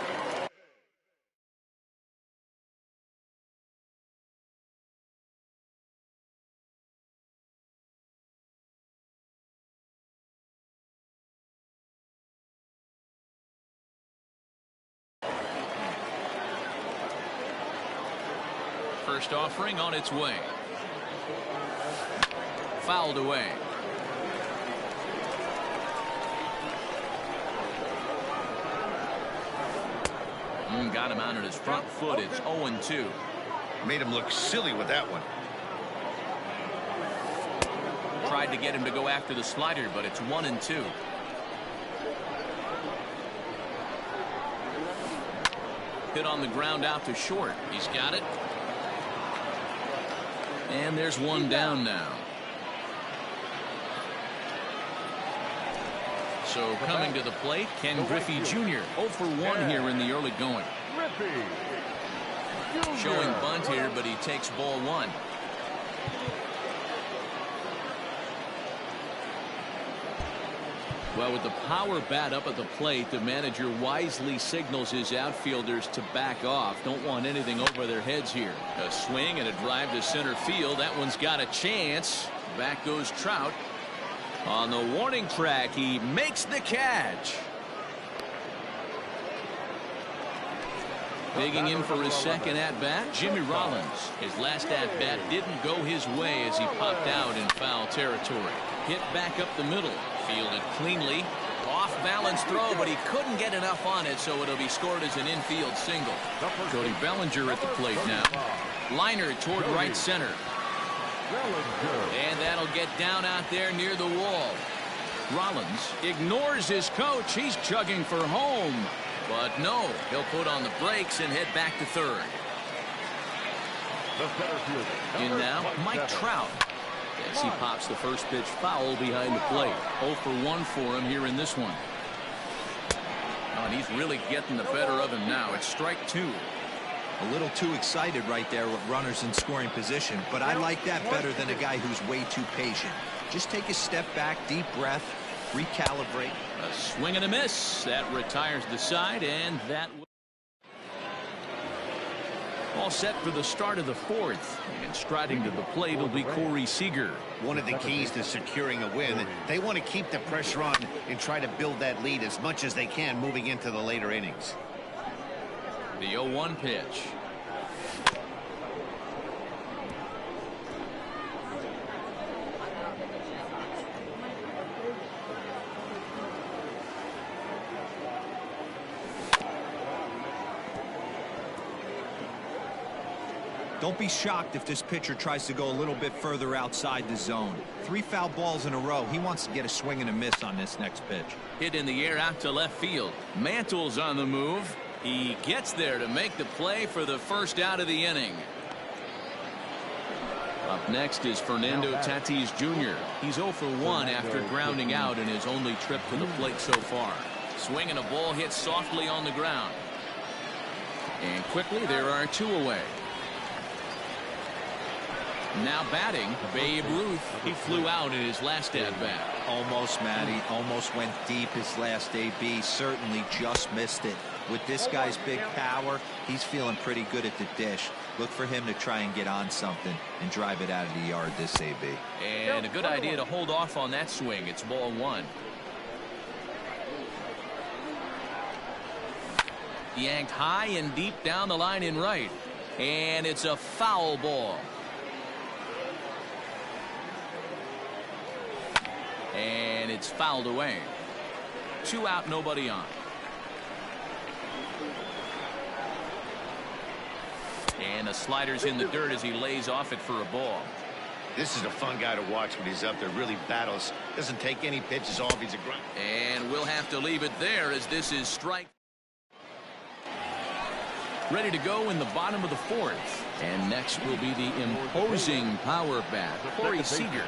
First offering on its way. Fouled away. Got him out at his front foot. It's 0-2. Made him look silly with that one. Tried to get him to go after the slider, but it's 1-2. Hit on the ground out to short. He's got it. And there's one down now. So coming to the plate, Ken Griffey Jr. 0 for 1 here in the early going. Showing bunt here, but he takes ball one. Well, with the power bat up at the plate, the manager wisely signals his outfielders to back off. Don't want anything over their heads here. A swing and a drive to center field. That one's got a chance. Back goes Trout. On the warning track, he makes the catch. Digging in for his second at-bat, Jimmy Rollins. His last at-bat didn't go his way as he popped out in foul territory. Hit back up the middle. Fielded cleanly. Off-balance throw, but he couldn't get enough on it, so it'll be scored as an infield single. Cody Bellinger at the plate now. Liner toward right center. And that'll get down out there near the wall. Rollins ignores his coach. He's chugging for home. But no, he'll put on the brakes and head back to third. In now, Mike Trout. As he pops the first pitch foul behind the plate. 0 for 1 for him here in this one. Oh, and he's really getting the better of him now. It's strike 2. A little too excited right there with runners in scoring position, but I like that better than a guy who's way too patient. Just take a step back, deep breath, recalibrate. A swing and a miss. That retires the side, and that All set for the start of the fourth. And striding to the plate will be Corey Seager. One of the keys to securing a win, they want to keep the pressure on and try to build that lead as much as they can moving into the later innings. The 0-1 pitch. Don't be shocked if this pitcher tries to go a little bit further outside the zone. 3 foul balls in a row. He wants to get a swing and a miss on this next pitch. Hit in the air out to left field. Mantle's on the move. He gets there to make the play for the first out of the inning. Up next is Fernando Tatis Jr. He's 0 for 1 after grounding out in his only trip to the plate so far. Swinging a ball hit softly on the ground. And quickly there are 2 away. Now batting, Babe Ruth. He flew out in his last at-bat. Almost, Matty. Almost went deep his last AB. Certainly just missed it. With this guy's big power, he's feeling pretty good at the dish. Look for him to try and get on something and drive it out of the yard this AB. And a good idea to hold off on that swing. It's ball 1. Yanked high and deep down the line in right. And it's a foul ball. And it's fouled away. 2 out, nobody on. And the slider's in the dirt as he lays off it for a ball. This is a fun guy to watch when he's up there. Really battles. Doesn't take any pitches off. He's a grunt. And we'll have to leave it there as this is strike. Ready to go in the bottom of the fourth. And next will be the imposing power bat, Corey Seager.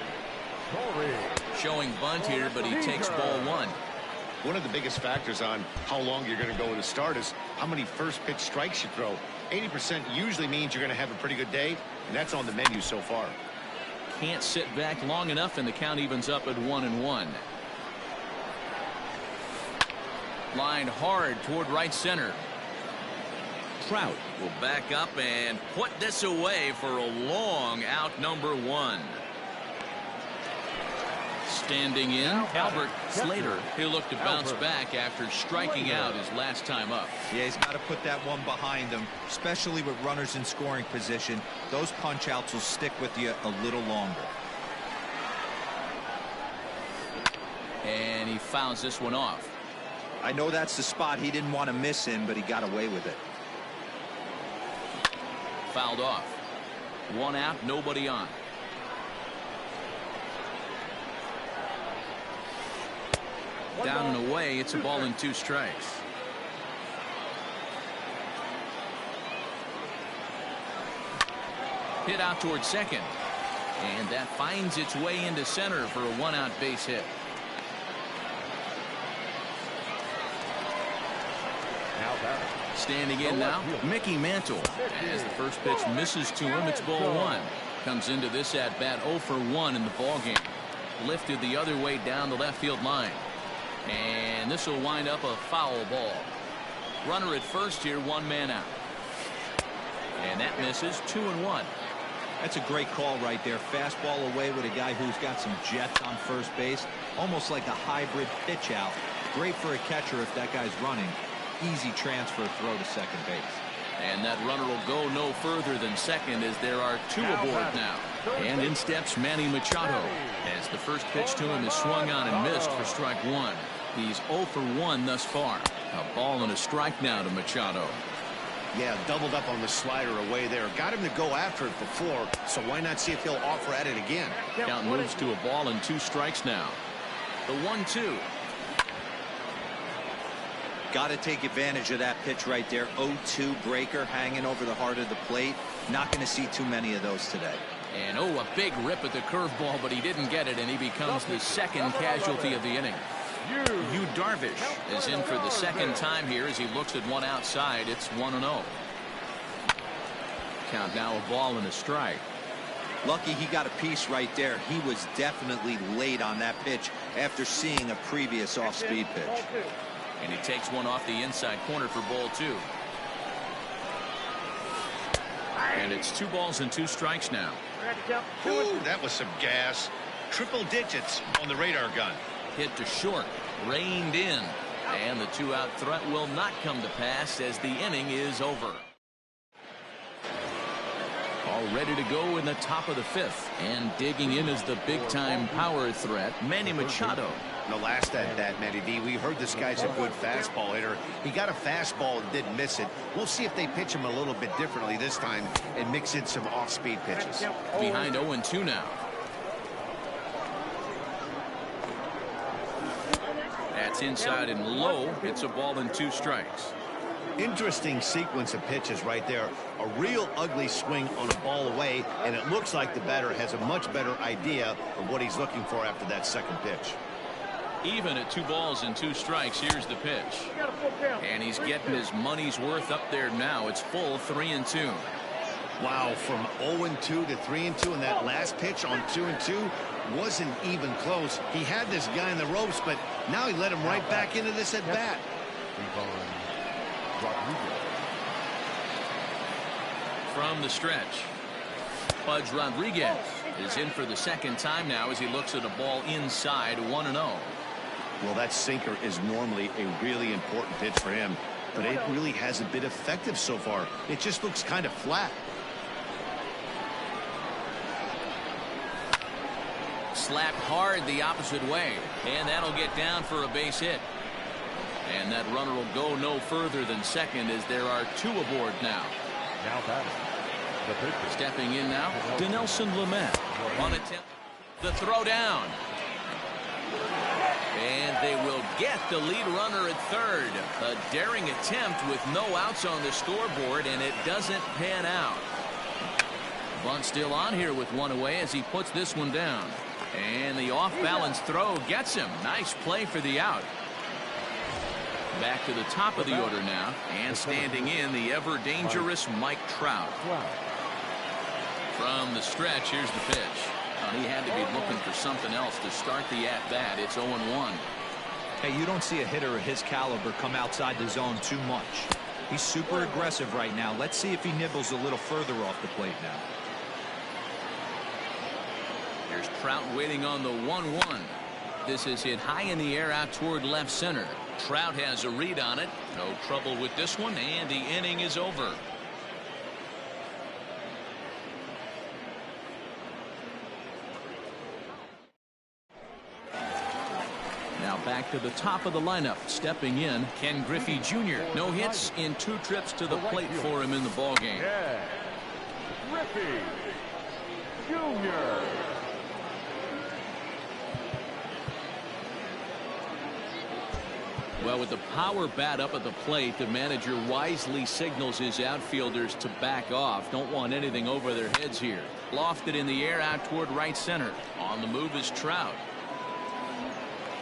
Showing bunt here, but he takes ball 1. One of the biggest factors on how long you're going to go with a start is how many first pitch strikes you throw. 80% usually means you're going to have a pretty good day, and that's on the menu so far. Can't sit back long enough, and the count evens up at 1-1. Lined hard toward right center. Trout will back up and put this away for a long out, number 1. Standing in, Albert Slater. He'll look to bounce back after striking out his last time up. Yeah, he's got to put that one behind him, especially with runners in scoring position. Those punch outs will stick with you a little longer. And he fouls this one off. I know that's the spot he didn't want to miss in, but he got away with it. Fouled off. 1 out, nobody on. Down and away, it's a ball and 2 strikes. Hit out towards second. And that finds its way into center for a 1-out base hit. Standing in now, Mickey Mantle. As the first pitch misses to him, it's ball 1. Comes into this at-bat 0 for 1 in the ballgame. Lifted the other way down the left field line. And this will wind up a foul ball. Runner at first here, 1 man out. And that misses. 2-1. That's a great call right there. Fastball away with a guy who's got some jets on first base. Almost like a hybrid pitch out. Great for a catcher if that guy's running. Easy transfer throw to second base. And that runner will go no further than second as there are 2 aboard now. And in steps Manny Machado as the first pitch to him is swung on and missed for strike 1. He's 0 for 1 thus far. A ball and a strike now to Machado. Yeah, doubled up on the slider away there. Got him to go after it before, so why not see if he'll offer at it again? Count moves to a ball and 2 strikes now. The 1-2. Got to take advantage of that pitch right there. 0-2 breaker hanging over the heart of the plate. Not going to see too many of those today. And a big rip at the curveball, but he didn't get it, and he becomes the second casualty of the inning. Yu Darvish is in for the second time here as he looks at one outside. It's 1-0. Count now a ball and a strike. Lucky he got a piece right there. He was definitely late on that pitch after seeing a previous off-speed pitch. And he takes one off the inside corner for ball 2. And it's 2 balls and 2 strikes now. Ooh, that was some gas. Triple digits on the radar gun. Hit to short, reined in, and the 2-out threat will not come to pass as the inning is over. All ready to go in the top of the 5th, and digging in is the big-time power threat, Manny Machado. The last at that, Matty D, we heard this guy's a good fastball hitter. He got a fastball and didn't miss it. We'll see if they pitch him a little bit differently this time and mix in some off-speed pitches. Behind 0-2 now. That's inside and low. It's a ball and 2 strikes. Interesting sequence of pitches right there. A real ugly swing on a ball away, and it looks like the batter has a much better idea of what he's looking for after that second pitch. Even at 2 balls and 2 strikes, here's the pitch. And he's getting his money's worth up there now. It's full 3-2. Wow, from 0-2 to 3-2, and that last pitch on 2-2 wasn't even close. He had this guy in the ropes, but now he let him right back into this at bat. From the stretch, Pudge Rodriguez is in for the second time now as he looks at a ball inside 1-0. Well, that sinker is normally a really important pitch for him, but it really hasn't been effective so far. It just looks kind of flat. Slapped hard the opposite way, and that'll get down for a base hit. And that runner will go no further than second as there are 2 aboard now. Now batting, the pitcher. Stepping in now, Dinelson Lamet on attempt the throw down. And they will get the lead runner at third. A daring attempt with no outs on the scoreboard, and it doesn't pan out. Bunt still on here with 1 away as he puts this one down. And the off-balance throw gets him. Nice play for the out. Back to the top of the order now, and standing in the ever-dangerous Mike Trout. From the stretch, here's the pitch. He had to be looking for something else to start the at-bat. It's 0-1. Hey, you don't see a hitter of his caliber come outside the zone too much. He's super aggressive right now. Let's see if he nibbles a little further off the plate now. Here's Trout waiting on the 1-1. This is hit high in the air out toward left center. Trout has a read on it. No trouble with this one, and the inning is over. Now back to the top of the lineup. Stepping in, Ken Griffey Jr. No hits in 2 trips to the plate for him in the ballgame. Yeah. Griffey Jr. Well, with the power bat up at the plate, the manager wisely signals his outfielders to back off. Don't want anything over their heads here. Lofted in the air out toward right center. On the move is Trout.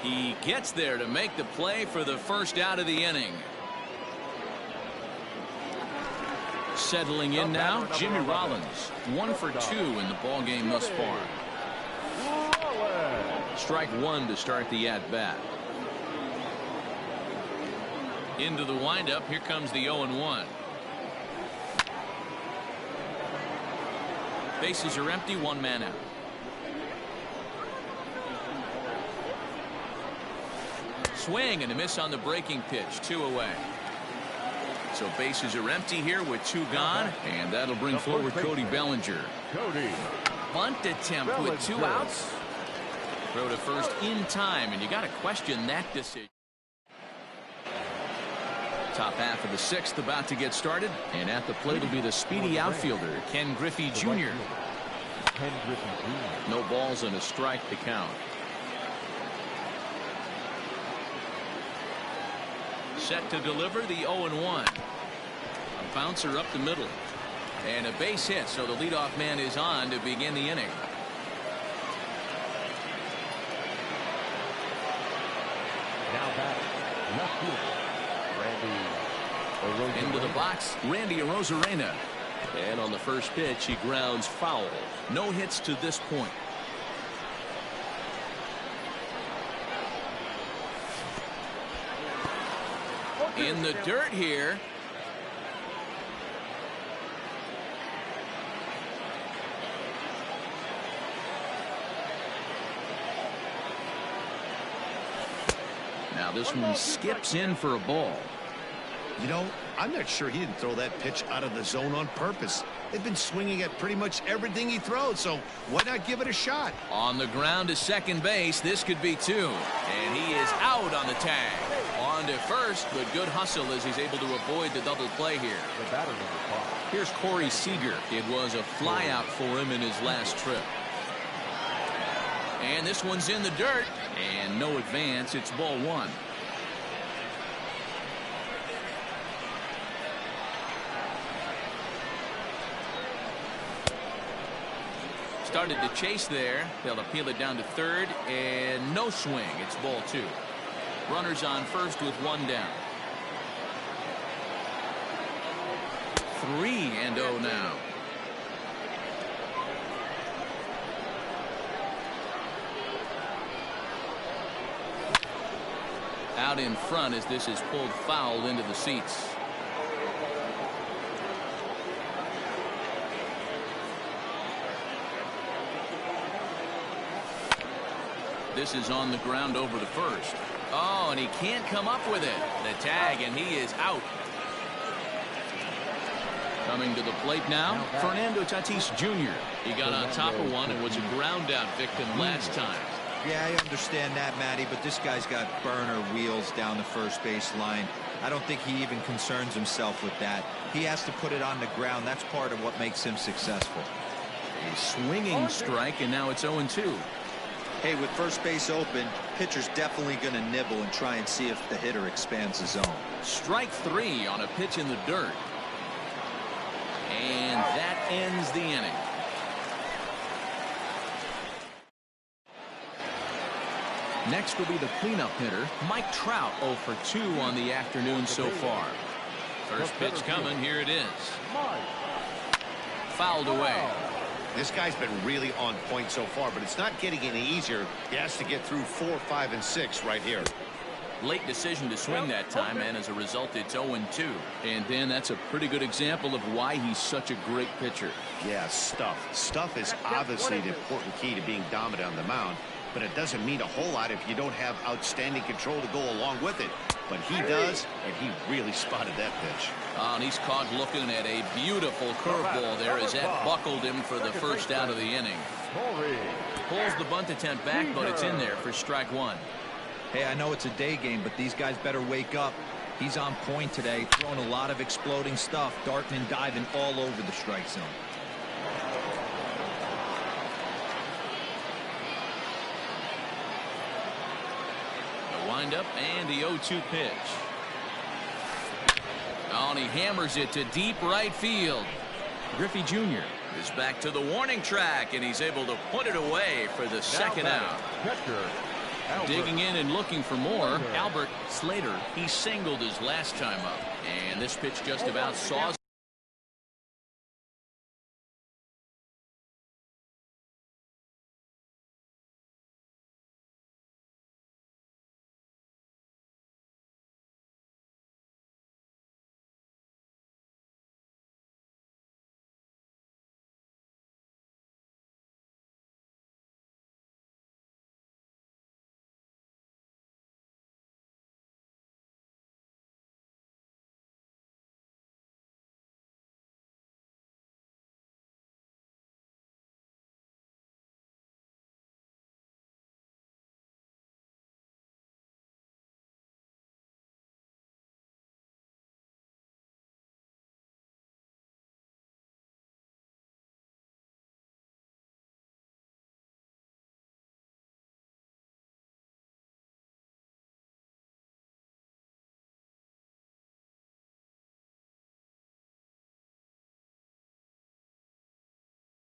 He gets there to make the play for the first out of the inning. Settling in now, Jimmy Rollins. 1 for 2 in the ballgame thus far. Strike 1 to start the at-bat. Into the windup. Here comes the 0-1. Bases are empty. 1 man out. Swing and a miss on the breaking pitch. 2 away. So bases are empty here with 2 gone, and that'll bring forward Cody Bellinger. Bunt attempt with 2 outs. Throw to first in time, and you got to question that decision. Top half of the 6th about to get started, and at the plate will be the speedy outfielder Ken Griffey Jr. No balls and a strike to count. Set to deliver the 0-1. A bouncer up the middle, and a base hit, so the leadoff man is on to begin the inning. Now batting, left fielder Randy Into the box, Randy Arozarena. And on the first pitch, he grounds foul. No hits to this point. In the dirt here. Now this one skips in for a ball. You know, I'm not sure he didn't throw that pitch out of the zone on purpose. They've been swinging at pretty much everything he throws, so why not give it a shot? On the ground to second base. This could be two. And he is out on the tag. On to first, but good hustle as he's able to avoid the double play here. The batter, number 5. Here's Corey Seager. It was a flyout for him in his last trip. And this one's in the dirt. And no advance. It's ball one. Started to chase there. They'll appeal it down to third, and no swing. It's ball two. Runners on first with one down. 3-0 now. Out in front as this is pulled foul into the seats. This is on the ground over to first. Oh, and he can't come up with it. The tag, and he is out. Coming to the plate now, Fernando Tatis Jr. He got on top of one and was a ground out victim last time. Yeah, I understand that, Matty, but this guy's got burner wheels down the first base line. I don't think he even concerns himself with that. He has to put it on the ground. That's part of what makes him successful. A swinging strike, and now it's 0-2. Hey, with first base open, pitcher's definitely going to nibble and try and see if the hitter expands the zone. Strike three on a pitch in the dirt. And that ends the inning. Next will be the cleanup hitter, Mike Trout, 0 for 2 on the afternoon so far. First pitch coming, here it is. Fouled away. This guy's been really on point so far, but it's not getting any easier. He has to get through 4, 5, and 6 right here. Late decision to swing that time, and as a result, it's 0-2. And then that's a pretty good example of why he's such a great pitcher. Yeah, stuff. Stuff is obviously the important key to being dominant on the mound, but it doesn't mean a whole lot if you don't have outstanding control to go along with it. But he does, and he really spotted that pitch. Oh, and he's caught looking at a beautiful curveball there as that buckled him for the first out of the inning. Pulls the bunt attempt back, but it's in there for strike one. Hey, I know it's a day game, but these guys better wake up. He's on point today, throwing a lot of exploding stuff, darting and diving all over the strike zone. The windup and the 0-2 pitch. Oh, and he hammers it to deep right field. Griffey Jr. is back to the warning track, and he's able to put it away for the second out. Digging in and looking for more, Albert Slater. He singled his last time up, and this pitch just about saws.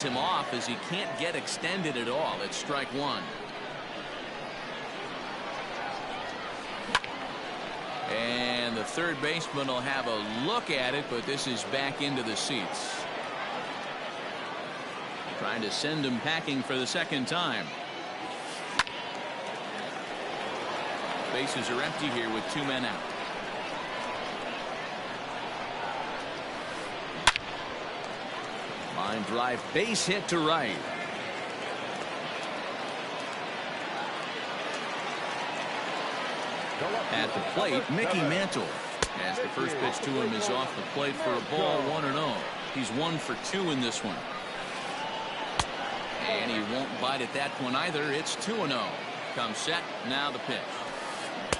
Him off as he can't get extended at all. It's strike one. And the third baseman will have a look at it, but this is back into the seats. Trying to send him packing for the second time. Bases are empty here with 2 men out. Line drive, base hit to right. At the plate, Mickey Mantle. As the first pitch to him is off the plate for a ball, 1-0. He's 1 for 2 in this one. And he won't bite at that one either. It's 2-0. Comes set, now the pitch.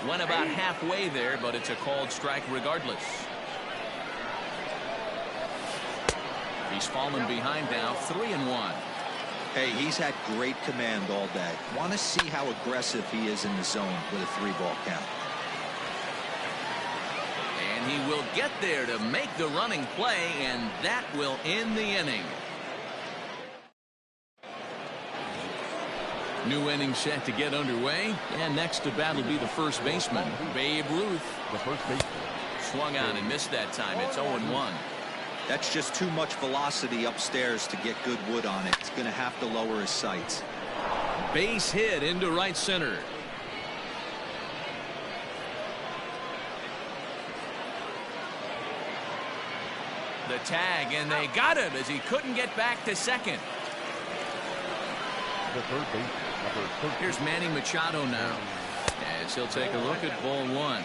Went about halfway there, but it's a called strike regardless. He's fallen behind now, 3-1. Hey, he's had great command all day. Want to see how aggressive he is in the zone with a 3-ball count. And he will get there to make the running play, and that will end the inning. New inning set to get underway, and next to bat will be the first baseman, Babe Ruth. The first baseman. Swung on and missed that time. It's 0-1. That's just too much velocity upstairs to get good wood on it. He's going to have to lower his sights. Base hit into right center. The tag, and they got him as he couldn't get back to second. The third baseman. Here's Manny Machado now, as he'll take a look at ball 1.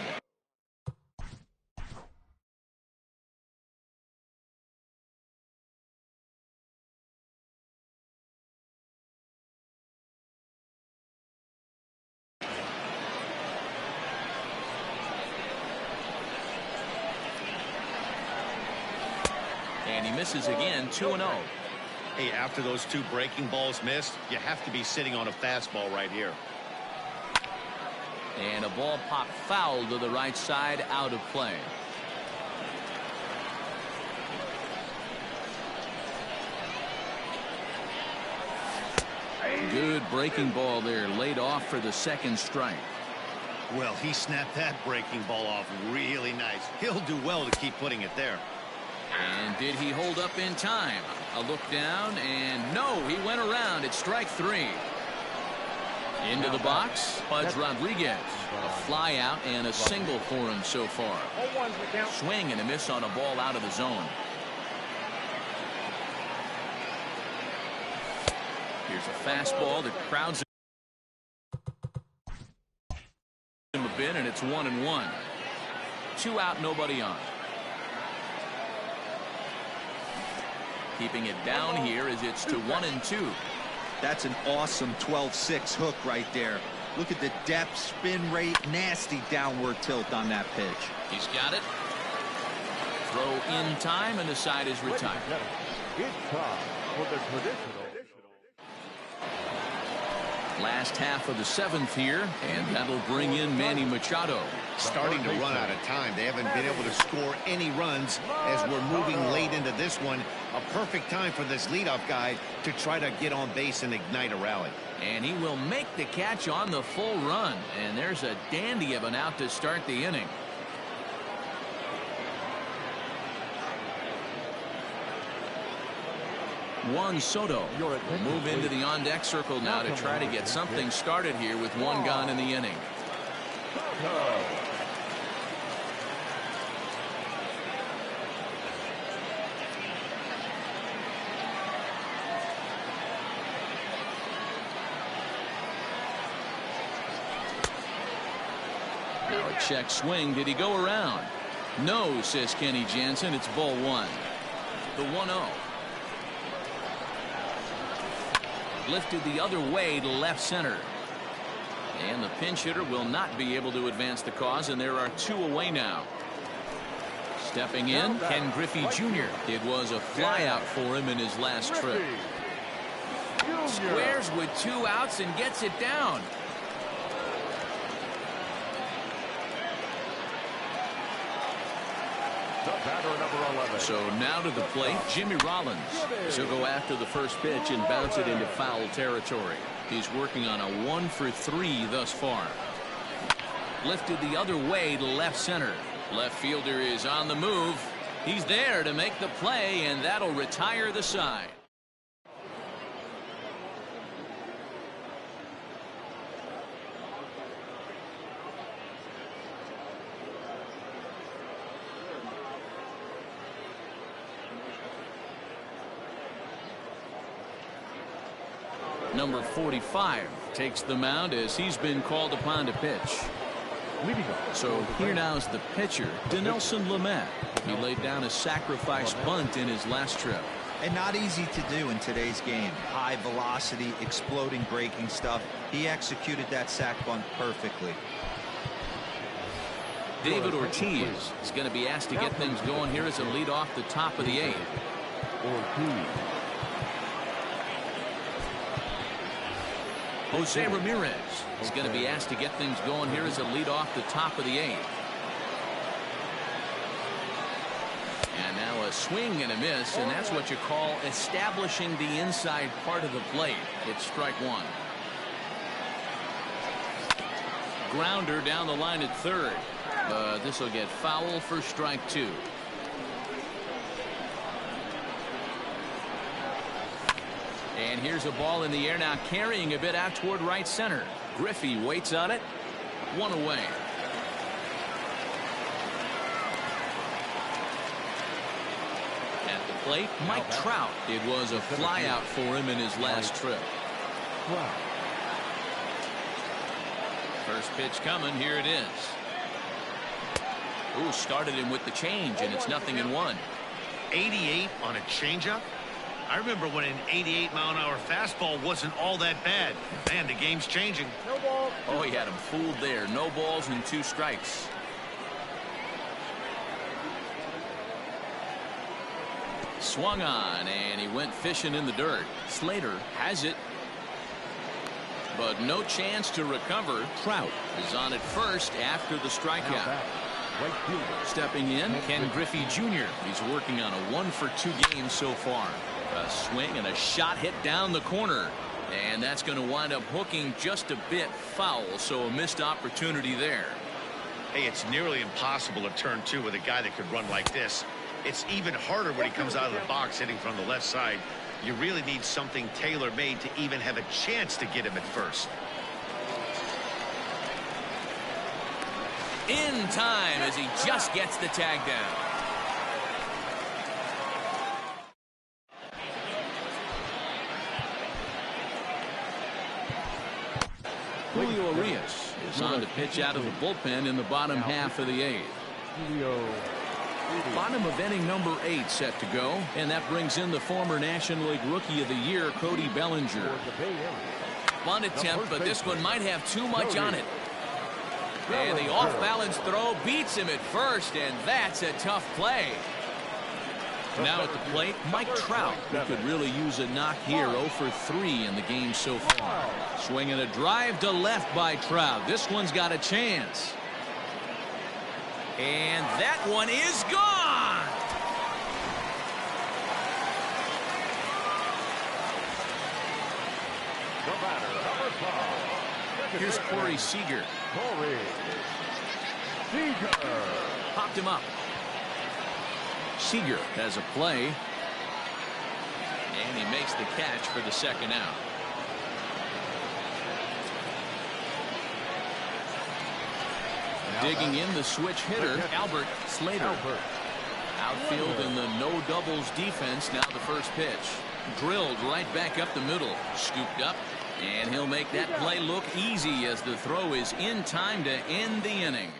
And he misses again, 2-0. Hey, after those 2 breaking balls missed, you have to be sitting on a fastball right here. And a ball popped foul to the right side, out of play. Good breaking ball there, laid off for the second strike. Well, he snapped that breaking ball off really nice. He'll do well to keep putting it there. And did he hold up in time? A look down, and no, he went around. It's strike 3. Into the box, Pudge Rodriguez. A fly out and a single for him so far. Swing and a miss on a ball out of the zone. Here's a fastball that crowds him a bit, and it's 1-1. 2 out, nobody on. Keeping it down here as it's to 1-2. That's an awesome 12-6 hook right there. Look at the depth, spin rate, nasty downward tilt on that pitch. He's got it. Throw in time, and the side is retired. It's time for the traditional. Last half of the 7th here, and that'll bring in Manny Machado. Starting to run out of time. They haven't been able to score any runs as we're moving late into this one. A perfect time for this leadoff guy to try to get on base and ignite a rally. And he will make the catch on the full run. And there's a dandy of an out to start the inning. Juan Soto will move into the on-deck circle now to try to get something started here with 1 gone in the inning. Now a check swing. Did he go around? No, says Kenny Jansen. It's ball 1. The 1-0. Lifted the other way to left center. And the pinch hitter will not be able to advance the cause, and there are 2 away now. Stepping in, Ken Griffey Jr. It was a fly out for him in his last trip. Squares with 2 outs and gets it down. So now to the plate, Jimmy Rollins. He'll go after the first pitch and bounce it into foul territory. He's working on a 1 for 3 thus far. Lifted the other way to left center. Left fielder is on the move. He's there to make the play, and that'll retire the side. Number 45 takes the mound as he's been called upon to pitch. Leading off. So here now is the pitcher, Dinelson Lamet. He laid down a sacrifice bunt in his last trip. And not easy to do in today's game. High velocity, exploding breaking stuff. He executed that sac bunt perfectly. David Ortiz is going to be asked to get things going here as a lead off the top of the 8th. Ortiz. Jose Ramirez is going to be asked to get things going here as a lead off the top of the 8th. And now a swing and a miss, and that's what you call establishing the inside part of the plate. It's strike 1. Grounder down the line at third. This will get foul for strike 2. And here's a ball in the air now, carrying a bit out toward right center. Griffey waits on it. 1 away. At the plate, Mike Trout. It was a fly out for him in his last trip. First pitch coming. Here it is. Ooh, started him with the change, and it's 0-1. 88 on a changeup? I remember when an 88-mile-an-hour fastball wasn't all that bad. Man, the game's changing. Oh, he had him fooled there. No balls and 2 strikes. Swung on, and he went fishing in the dirt. Slater has it, but no chance to recover. Trout is on at first after the strikeout. Stepping in, Ken Griffey Jr. He's working on a 1-for-2 game so far. A swing and a shot hit down the corner, and that's going to wind up hooking just a bit foul, so a missed opportunity there. Hey, it's nearly impossible to turn 2 with a guy that could run like this. It's even harder when he comes out of the box hitting from the left side. You really need something tailor-made to even have a chance to get him at first. In time as he just gets the tag down. Julio Urias is on to pitch out of the bullpen in the bottom half of the 8th. Bottom of inning number 8 set to go, and that brings in the former National League Rookie of the Year, Cody Bellinger. Bunt attempt, but this one might have too much on it. And the off-balance throw beats him at first, and that's a tough play. Now at the plate, Mike Trout, who could really use a knock here. 0-for-3 in the game so far. Swinging a drive to left by Trout. This one's got a chance. And that one is gone. Here's Corey Seager. Popped him up. Seager has a play. And he makes the catch for the second out. Digging in the switch hitter, Albert Slater. Outfield in the no doubles defense. Now the first pitch. Drilled right back up the middle. Scooped up. And he'll make that play look easy as the throw is in time to end the inning.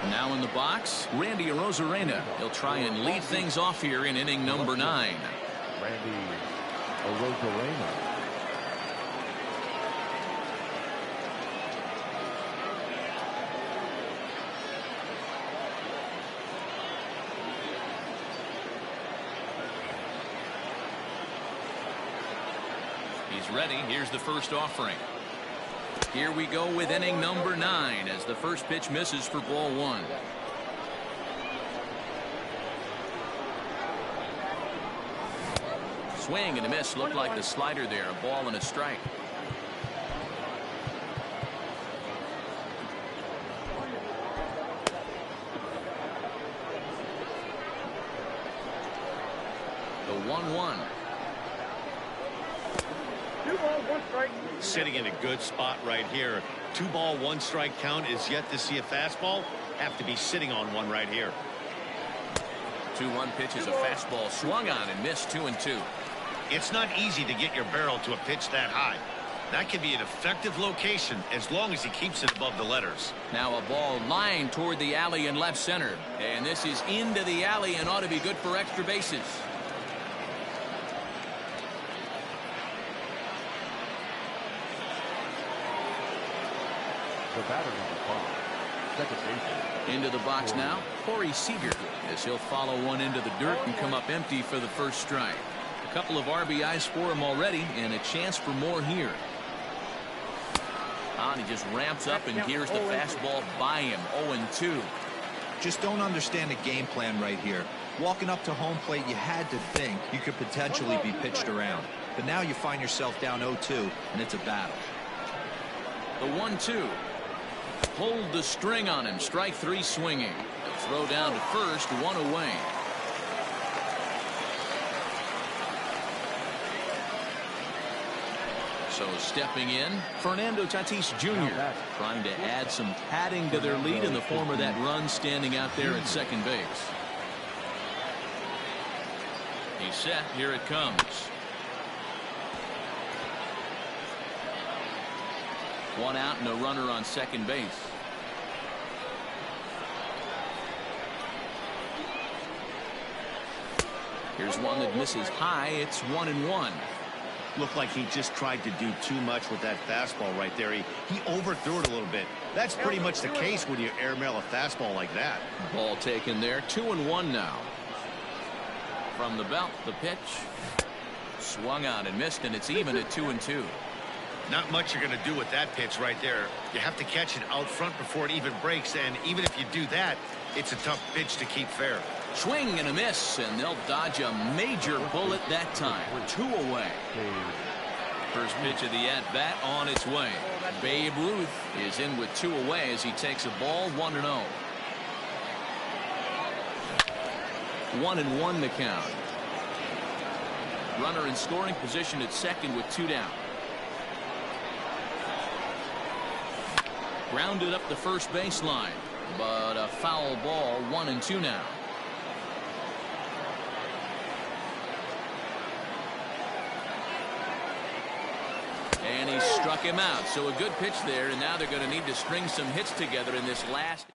Now in the box, Randy Arozarena. He'll try and lead things off here in inning number 9. Randy Arozarena. He's ready. Here's the first offering. Here we go with inning number 9 as the first pitch misses for ball 1. Swing and a miss. Looked like the slider there. A ball and a strike. The 1-1. Sitting in a good spot right here. 2-ball, 1-strike count is yet to see a fastball. Have to be sitting on one right here. 2-1 pitch is a fastball swung on and missed 2-2. It's not easy to get your barrel to a pitch that high. That could be an effective location as long as he keeps it above the letters. Now a ball lined toward the alley in left center. And this is into the alley and ought to be good for extra bases. The batter number 5, second baseman. Into the box now, Corey Seager, as he'll follow one into the dirt and come up empty for the first strike. A couple of RBIs for him already and a chance for more here. And he just ramps up and gears the fastball by him. 0-2. Just don't understand the game plan right here. Walking up to home plate, you had to think you could potentially be pitched around. But now you find yourself down 0-2, and it's a battle. The 1-2. Hold the string on him. Strike 3 swinging. He'll throw down to first, 1 away. So stepping in, Fernando Tatis Jr. trying to add some padding to their lead in the form of that run standing out there at second base. He's set. Here it comes. One out and a runner on second base. Here's one that misses high. It's 1-1. Looked like he just tried to do too much with that fastball right there. He overthrew it a little bit. That's pretty much the case when you airmail a fastball like that. Ball taken there. 2-1 now. From the belt, the pitch. Swung on and missed, and it's even at 2-2. Not much you're going to do with that pitch right there. You have to catch it out front before it even breaks, and even if you do that, it's a tough pitch to keep fair. Swing and a miss, and they'll dodge a major bullet that time. 2 away. First pitch of the at-bat on its way. Babe Ruth is in with 2 away as he takes a ball. 1-0. 1-1 the count. Runner in scoring position at second with 2 down. Grounded up the first baseline, but a foul ball. 1-2 now. And he struck him out. So a good pitch there, and now they're going to need to string some hits together in this last.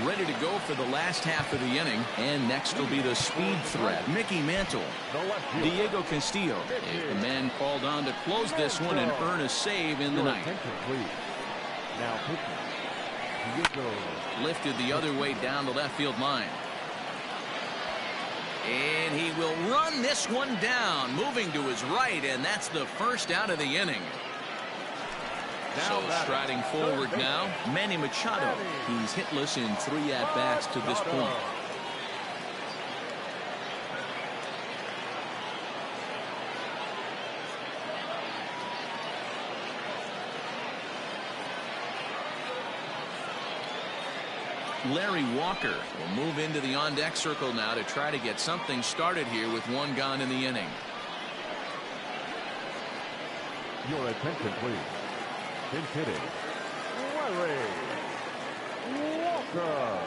Ready to go for the last half of the inning, and next will be the speed threat. Mickey Mantle, Diego Castillo, the man called on to close this one and earn a save in the ninth. Now pitching. Lifted the other way down the left field line. And he will run this one down, moving to his right, and that's the first out of the inning. So striding forward now, Manny Machado. He's hitless in 3 at-bats to this point. Larry Walker will move into the on-deck circle now to try to get something started here with 1 gone in the inning. Your attention, please. In hitting, Larry Walker.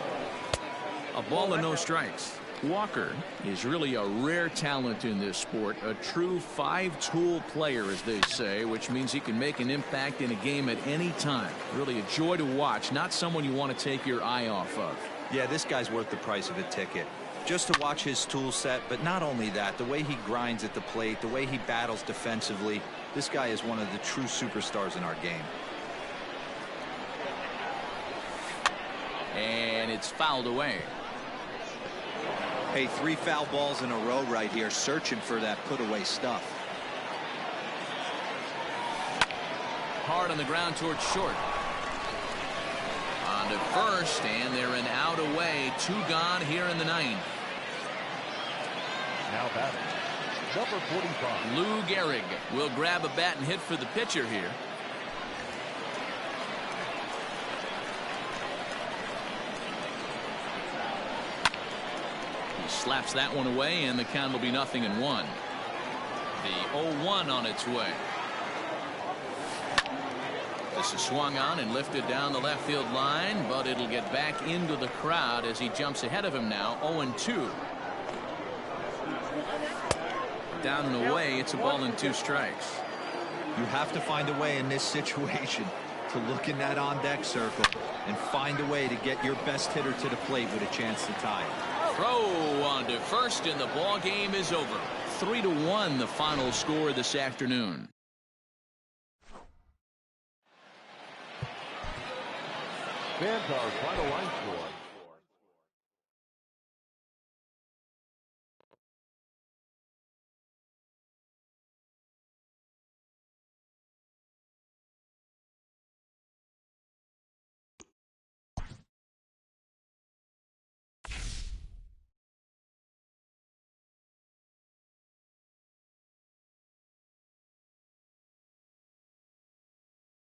A ball and no strikes. Walker is really a rare talent in this sport, a true 5-tool player, as they say, which means he can make an impact in a game at any time. Really a joy to watch, not someone you want to take your eye off of. Yeah, this guy's worth the price of a ticket. Just to watch his tool set, but not only that, the way he grinds at the plate, the way he battles defensively, this guy is one of the true superstars in our game. And it's fouled away. Hey, 3 foul balls in a row right here, searching for that put-away stuff. Hard on the ground towards short. On to first, and they're an out away. 2 gone here in the ninth. Now batting, number 45. Lou Gehrig will grab a bat and hit for the pitcher here. He slaps that one away, and the count will be 0-1. The 0-1 on its way. This is swung on and lifted down the left field line, but it'll get back into the crowd as he jumps ahead of him now. 0-2. down and away. It's a ball and 2 strikes. You have to find a way in this situation to look in that on-deck circle and find a way to get your best hitter to the plate with a chance to tie it. Throw on to first, and the ball game is over. 3-1 the final score this afternoon. Fans, our final line